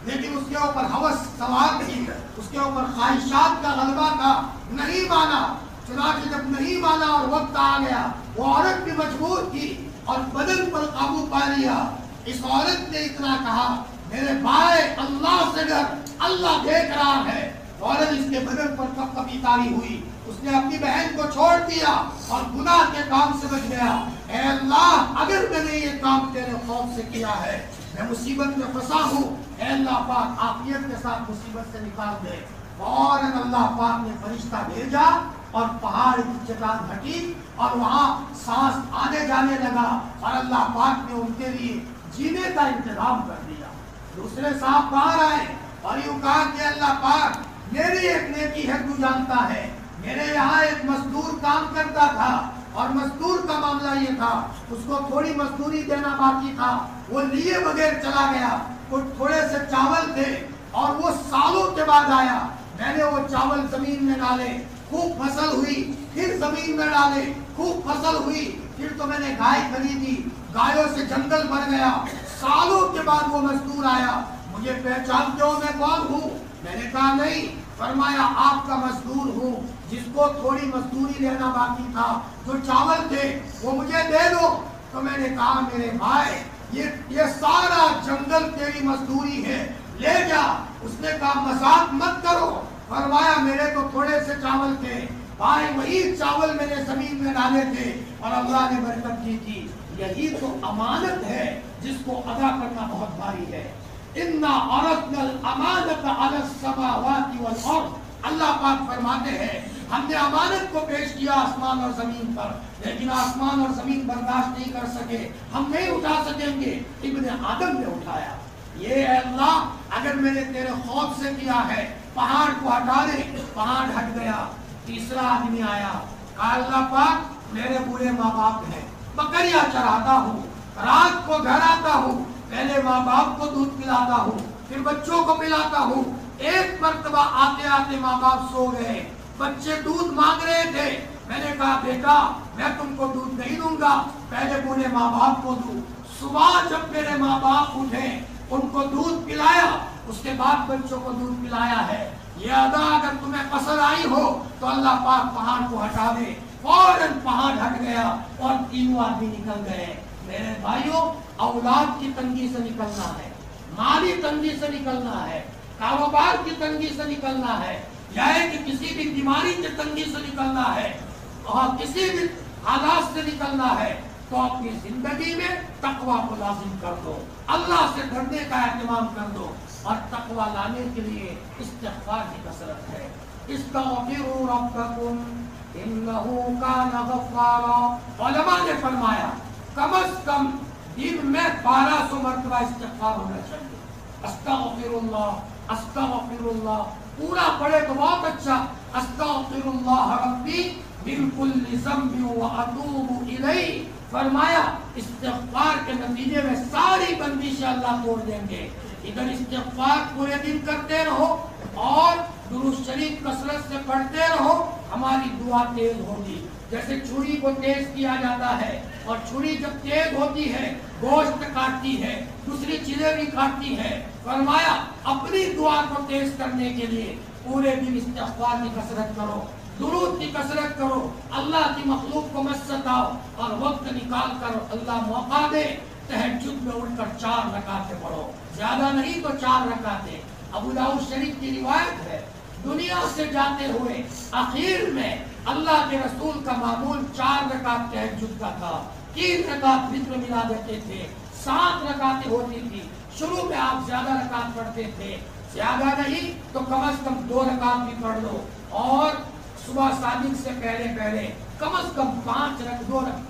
لیکن اس کے اوپر ہوس سوار نہیں، اس کے اوپر خواہشات کا غلبہ تھا، نہیں مانا۔ چنانچہ جب نہیں مانا اور وقت آ گیا، وہ عورت بھی مجبور تھی اور بدن پر قابو پا لیا۔ اس عورت نے اتنا کہا میرے بھائی اللہ سے ڈر، اللہ دیکھ رہا ہے۔ عورت اس کے بدن پر کب کبھی تاری ہوئی، اس نے اپنی بہن کو چھوڑ دیا اور گناہ کے کام سے بچ گیا. اے اللہ اگر میں نے یہ کام تیرے خوف سے کیا ہے, میں مصیبت میں پھنسا ہوں, اے اللہ پاک عافیت کے ساتھ مصیبت سے نکال دے. فوراً اللہ پاک نے فرشتہ بھیجا اور پہاڑ کی چٹان ہٹی اور وہاں سانس آنے جانے لگا اور اللہ پاک نے ان کے لیے جینے کا انتظام کر دیا. دوسرے صاحب باہر آئے اور یوں کہا کہ اللہ پاک میری ایک نیکی ہے, تو جانتا ہے میرے یہاں ایک مزدور کام کرتا تھا اور مزدور کا معاملہ یہ تھا, اس کو تھوڑی مزدوری دینا باقی تھا, وہ لیے بغیر چلا گیا. وہ تھوڑے سے چاول تھے اور وہ سالوں کے بعد آیا. میں نے وہ چاول زمین میں ڈالے, خوب فصل ہوئی, پھر زمین میں ڈالے, خوب فصل ہوئی, پھر تو میں نے گائے خریدی, گایوں سے جنگل بھر گیا. سالوں کے بعد وہ مزدور آیا, مجھے پہچانتے ہو میں کون ہوں؟ میں نے کہا نہیں. فرمایا آپ کا مزدور ہوں جس کو تھوڑی مزدوری لینا باقی تھا, جو چاول تھے وہ مجھے دے دو. تو میں نے کہا میرے بھائی یہ سارا جنگل تیری مزدوری ہے, لے جا. اس نے کہا مذاق مت کرو. فرمایا میرے تو تھوڑے سے چاول تھے بھائی, وہی چاول میں نے زمین میں ڈالے تھے اور اللہ نے برکت کی تھی. یہی تو امانت ہے جس کو ادا کرنا بہت بھاری ہے. اِنَّا عَرَضْنَا الْأَمَانَةَ عَلَى السَّمَاوَاتِ وَالْأَرْضِ. اللہ پاک فرماتے ہیں ہم نے امانت کو پیش کیا آسمان اور زمین پر, لیکن آسمان اور زمین برداشت نہیں کر سکے, ہم نہیں اٹھا سکیں گے. ابن آدم نے اٹھایا. یہ اے اللہ اگر میں نے تیرے خوف سے کیا ہے, پہاڑ کو ہٹا دے. پہاڑ ہٹ گیا. تیسرا آدمی آیا, کہا اللہ پاک میرے بوڑھے ماں باپ ہیں, بکریاں چراتا ہوں, رات کو گھر آتا ہوں, پہلے ماں باپ کو دودھ پلاتا ہوں, پھر بچوں کو پلاتا ہوں. ایک مرتبہ آتے آتے ماں باپ سو گئے, بچے دودھ مانگ رہے تھے. میں نے کہا بیٹا میں تم کو دودھ نہیں دوں گا, پہلے بوڑھے ماں باپ کو دوں. صبح جب میرے ماں باپ اٹھے ان کو دودھ پلایا, اس کے بعد بچوں کو دودھ پلایا ہے. یہ ادا اگر تمہیں پسند آئی ہو تو اللہ پاک پہاڑ کو ہٹا دے. فوراً پہاڑ ہٹ گیا اور تینوں آدمی نکل گئے. میرے بھائیوں اولاد کی تنگی سے نکلنا ہے, مالی تنگی سے نکلنا ہے, کاروبار کی تنگی سے نکلنا ہے, یا کہ کسی بھی بیماری کی تنگی سے نکلنا ہے, اور کسی بھی حالات سے نکلنا ہے, تو اپنی زندگی میں تقوی کو لازم کر دو, اللہ سے ڈرنے کا اہتمام کر دو. اور تقوی لانے کے لیے استغفار کی کثرت ہے. استغفروا ربکم انہ کان غفارا. علماء نے فرمایا کم از کم دن میں 1200 مرتبہ استغفار ہونا چاہیے. استغفر اللہ استغفر اللہ, پورا پڑھے تو بہت اچھا. استغفر اللہ ربی من کل ذنب واتوب الیہ. فرمایا استغفار کے نتیجے میں ساری بندشیں اللہ توڑ دیں گے. ادھر استغفار پورے دن کرتے رہو اور درود شریف کثرت سے پڑھتے رہو, ہماری دعا تیز ہوگی. جیسے چھری کو تیز کیا جاتا ہے, اور چھری جب تیز ہوتی ہے گوشت کاٹتی ہے, دوسری چیزیں بھی کاٹتی ہے. فرمایا اپنی دعا کو تیز کرنے کے لیے پورے دن استغفار کی کثرت کرو, درود کی کثرت کرو, اللہ کی مخلوق کو مت ستاؤ, اور وقت نکال کر اللہ موقع دے تہجد میں اٹھ کر 4 رکعتیں پڑھو, زیادہ نہیں تو 4 رکعتیں. ابو داؤد شریف کی روایت ہے دنیا سے جاتے ہوئے آخر میں اللہ کے رسول کا معمول 4 رکعت تہجد کا تھا, 3 رکعت وتر ملا دیتے تھے, 7 رکعتیں ہوتی تھی. شروع میں آپ زیادہ رکعت پڑھتے تھے, زیادہ نہیں تو کم از کم 2 رکعت بھی پڑھ لو, اور صبح صادق سے پہلے کم از کم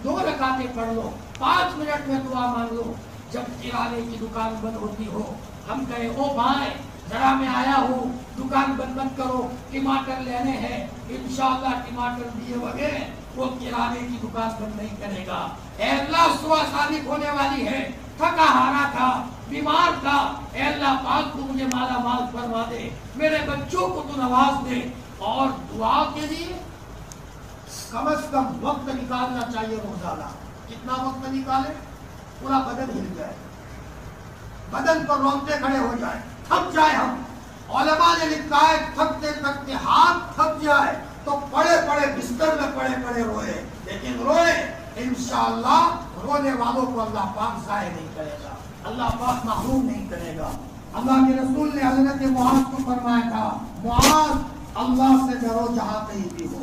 2 رکعتیں پڑھ لو, 5 منٹ میں دعا مانگ لو. جب کرانے کی دکان بند ہوتی ہو, ہم کہے او بھائی ذرا میں آیا ہوں, دکان بند مت کرو, ٹماٹر لینے ہیں, انشاءاللہ ٹماٹر دیے بغیر وہ کرانے کی دکان بند نہیں کرے گا. اے اللہ صبح صادق ہونے والی ہے, تھکا ہارا تھا, بیمار تھا, اے اللہ پاک تو مجھے مالا مال فرما دے, میرے بچوں کو تو نواز دے. اور دعا کے لیے کم از کم وقت نکالنا چاہیے روزانہ. کتنا وقت نکالے؟ پورا بدن ہل جائے, بدن پر رونگٹے کھڑے ہو جائے, تھک جائے. ہم علماء نے لکھا ہے تھکتے تھکتے ہاتھ تھک جائے تو پڑے پڑے بستر میں پڑے پڑے روئے, لیکن روئے انشاءاللہ رونے والوں کو اللہ پاک ضائع نہیں کرے گا, اللہ پاک محروم نہیں کرے گا. اللہ کے رسول نے حضرت معاذ کو فرمایا تھا معاذ اللہ سے ڈرو جہاں کہیں بھی ہو,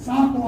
7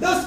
10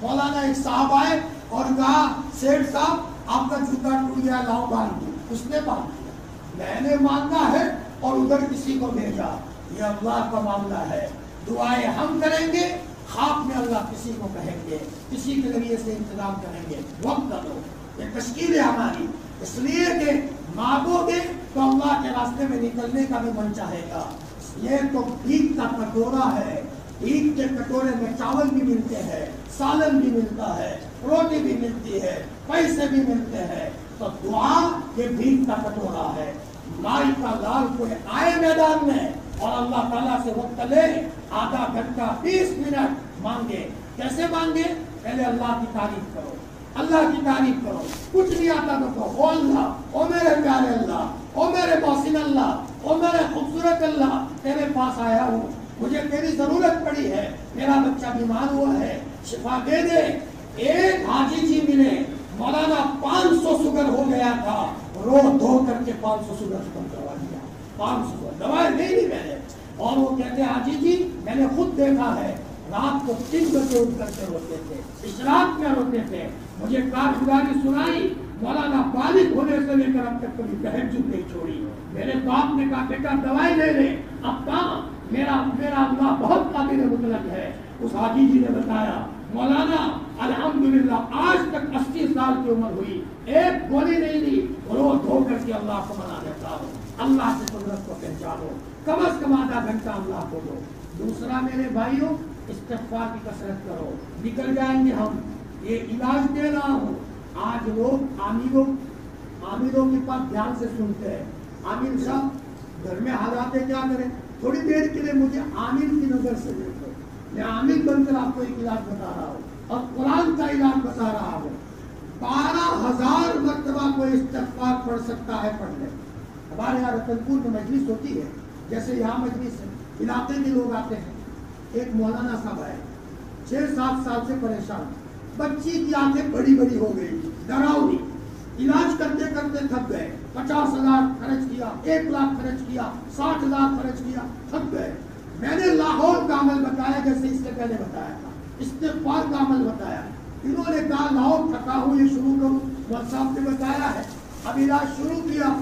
مولانا ایک صاحب آئے اور کہا سیٹھ صاحب آپ کا جوتا ٹوٹ گیا لاؤ باندھ دو. اس نے باندھ دیا. میں نے مانگا ہے اور ادھر کسی کو بھیجا. یہ اللہ کا معاملہ ہے. دعائیں ہم کریں گے, خواب میں اللہ کسی کو کہیں گے, کسی کے ذریعے سے انتظام کریں گے. وقت دو, یہ تشکیل ہے ہماری. اس لیے کہ مانگو گے تو اللہ کے راستے میں نکلنے کا بھی من چاہے گا. یہ تو بھیک کا کٹورا ہے. بھیک کے کٹورے میں چاول بھی ملتے ہیں, سالن بھی ملتا ہے, روٹی بھی ملتی ہے, پیسے بھی ملتے ہیں. تو دعا یہ بھیک کا کٹورا ہے. مائی کا لال کوئی آئے میدان میں اور اللہ تعالیٰ سے وقت لے, آدھا گھنٹہ 20 منٹ مانگے. کیسے مانگے؟ پہلے اللہ کی تعریف کرو, اللہ کی تعریف کرو. کچھ نہیں آتا تو کہو او اللہ, او میرے پیارے اللہ, او میرے محسن اللہ, او میرے خوبصورت اللہ, تیرے پاس آیا ہوں, مجھے تیری ضرورت پڑی ہے, میرا بچہ بیمار ہوا ہے, شفا دے دے. ایک حاجی جی ملے, مولانا 500 شوگر ہو گیا تھا, رو دھو کر کے 500 شوگر ختم کروا دیا. 500 دوائی نہیں لی میں نے. اور وہ کہتے ہیں حاجی جی میں نے خود دیکھا ہے, رات کو 3 بجے اٹھ کر کے روتے تھے, اشراق میں روتے تھے. مجھے کارگزاری سنائی, مولانا بالغ ہونے سے لے کر اب تک کبھی تہجد نہیں چھوڑی. میرے باپ نے کہا بیٹا دوائی لے لے. اب کہاں, میرا اللہ بہت قابل مطلق ہے. اس حاجی جی نے بتایا مولانا الحمدللہ آج تک 80 سال کی عمر ہوئی, ایک گولی نہیں لی, رو دھو کر کے اللہ کو منا دیتا ہوں. اللہ سے قدرت کو پہچانو, کم از کم آدھا گھنٹہ اللہ کو دو. دوسرا میرے بھائیوں, استغفار کی کثرت کرو, نکل جائیں گے ہم. یہ علاج دے رہا ہوں. آج لوگ عاملوں کے پاس دھیان سے سنتے ہیں. عامل صاحب گھر میں حالات کیا کریں, تھوڑی دیر کے لیے مجھے عامل کی نظر سے دیکھو. میں عامل بن کر آپ کو ایک علاج بتا رہا ہوں اور قرآن کا علاج بتا رہا ہوں. 12,000 مرتبہ کوئی استغفار پڑھ سکتا ہے, پڑھ لے. ہمارے یہاں رتن پور میں مجلس ہوتی ہے, جیسے یہاں مجلس ہے, علاقے کے لوگ آتے ہیں. ایک مولانا صاحب آئے, 6-7 سال سے پریشان, بچی کی آنکھیں بڑی بڑی ہو گئی, ڈراؤنی, علاج کرتے کرتے تھک گئے. 50,000 خرچ کیا, 1 لاکھ خرچ کیا, 60,000 خرچ کیا, تھک گئے. میں نے لاہور کا عمل بتایا جیسے اس سے پہلے بتایا تھا, استغفار کا عمل بتایا. انہوں نے کہا لاہور تھکا ہوں یہ شروع کروں. مولانا صاحب نے بتایا ہے. اب علاج شروع کیا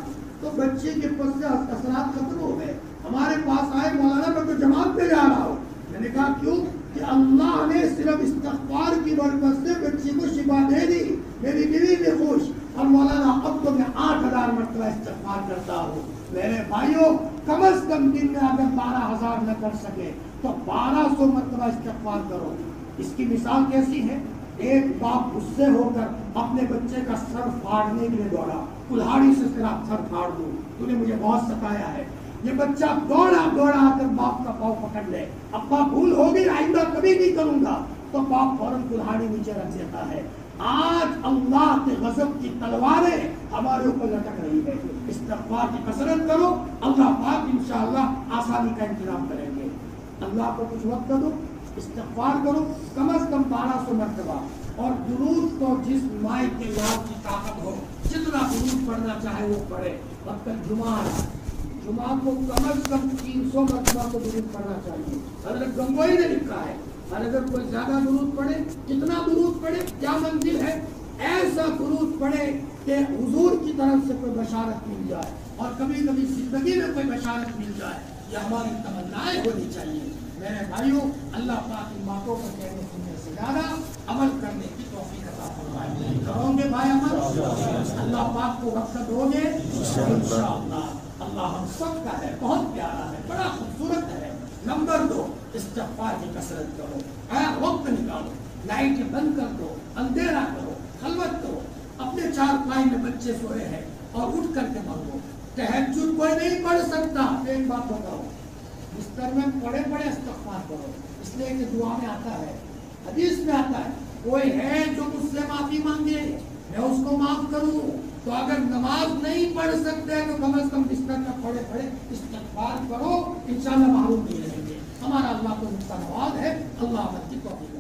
تو بچے کے پس سے اثرات ختم ہو گئے. ہمارے پاس آئے, مولانا میں تو جماعت پہ جا رہا ہوں. میں نے کہا کیوں؟ کہ اللہ نے صرف استغفار کی برکت سے بچی کو شفا دے دی, میری بیوی بھی خوش. اور مولانا اب تو میں 8,000 مرتبہ استغفار کرتا ہوں. میرے بھائیوں کم از کم دن میں اگر 12,000 نہ کر سکے تو 1,200 مرتبہ استغفار کرو. اس کی مثال کیسی ہے؟ ایک باپ غصے ہو کر اپنے بچے کا سر پھاڑنے کے لیے دوڑا, کلہاڑی سے تیرا سر پھاڑ دوں, تو نے مجھے بہت ستایا ہے. یہ بچہ دوڑا آ کر باپ کا پاؤں پکڑ لے, ابا بھول ہوگی آئندہ کبھی نہیں کروں گا, تو باپ فوراً کلہاڑی نیچے رکھ دیتا ہے. آج اللہ کے غضب کی تلواریں ہمارے اوپر لٹک رہی ہے. استغفار کی کثرت کرو, اللہ پاک انشاءاللہ آسانی کا انتظام کریں گے. اللہ کو کچھ وقت دو, استغفار کرو کم از کم 1,200 مرتبہ. اور درود تو جس مائی کے لال کی طاقت ہو, جتنا درود پڑھنا چاہے وہ پڑھے. وقت جمعہ کو کم از کم 300 مرتبہ کو درود پڑھنا چاہیے. حضرت گنگوئی نے لکھا ہے, اور اگر کوئی زیادہ درود پڑھے, کتنا درود پڑھے, کیا منزل ہے, ایسا درود پڑھے کہ حضور کی طرف سے کوئی بشارت مل جائے, اور کبھی کبھی زندگی میں کوئی بشارت مل جائے. یہ ہماری تمنائیں ہونی چاہیے. میرے بھائیوں, اللہ پاک ان باتوں کو کہنے سننے سے زیادہ عمل کرنے کی توفیق عطا فرمائے. کرو گے بھائی عمل, اللہ پاک کو وقت دو گے انشاءاللہ. اللہ ہم سب کا ہے, بہت پیارا ہے, بڑا خوبصورت ہے. نمبر 2, استغفار کی کثرت کرو. وقت نکالو, لائٹ بند کر دو, اندھیرا کرو, خلوت کرو. اپنے چارپائی میں بچے سوئے ہیں اور اٹھ کر کے مانگو. تہجد کوئی نہیں پڑھ سکتا, ایک بات بتاؤ, بستر میں پڑے استغفار کرو, اس لیے کہ دعا میں آتا ہے, حدیث میں آتا ہے, کوئی ہے جو مجھ سے معافی مانگے میں اس کو معاف کروں. تو اگر نماز نہیں پڑھ سکتے تو کم از کم بستر میں پڑے استغفار کرو, انشاءاللہ محروم نہیں رہیں گے. ہمارا اللہ کو نواز ہے. اللہ کی توفیق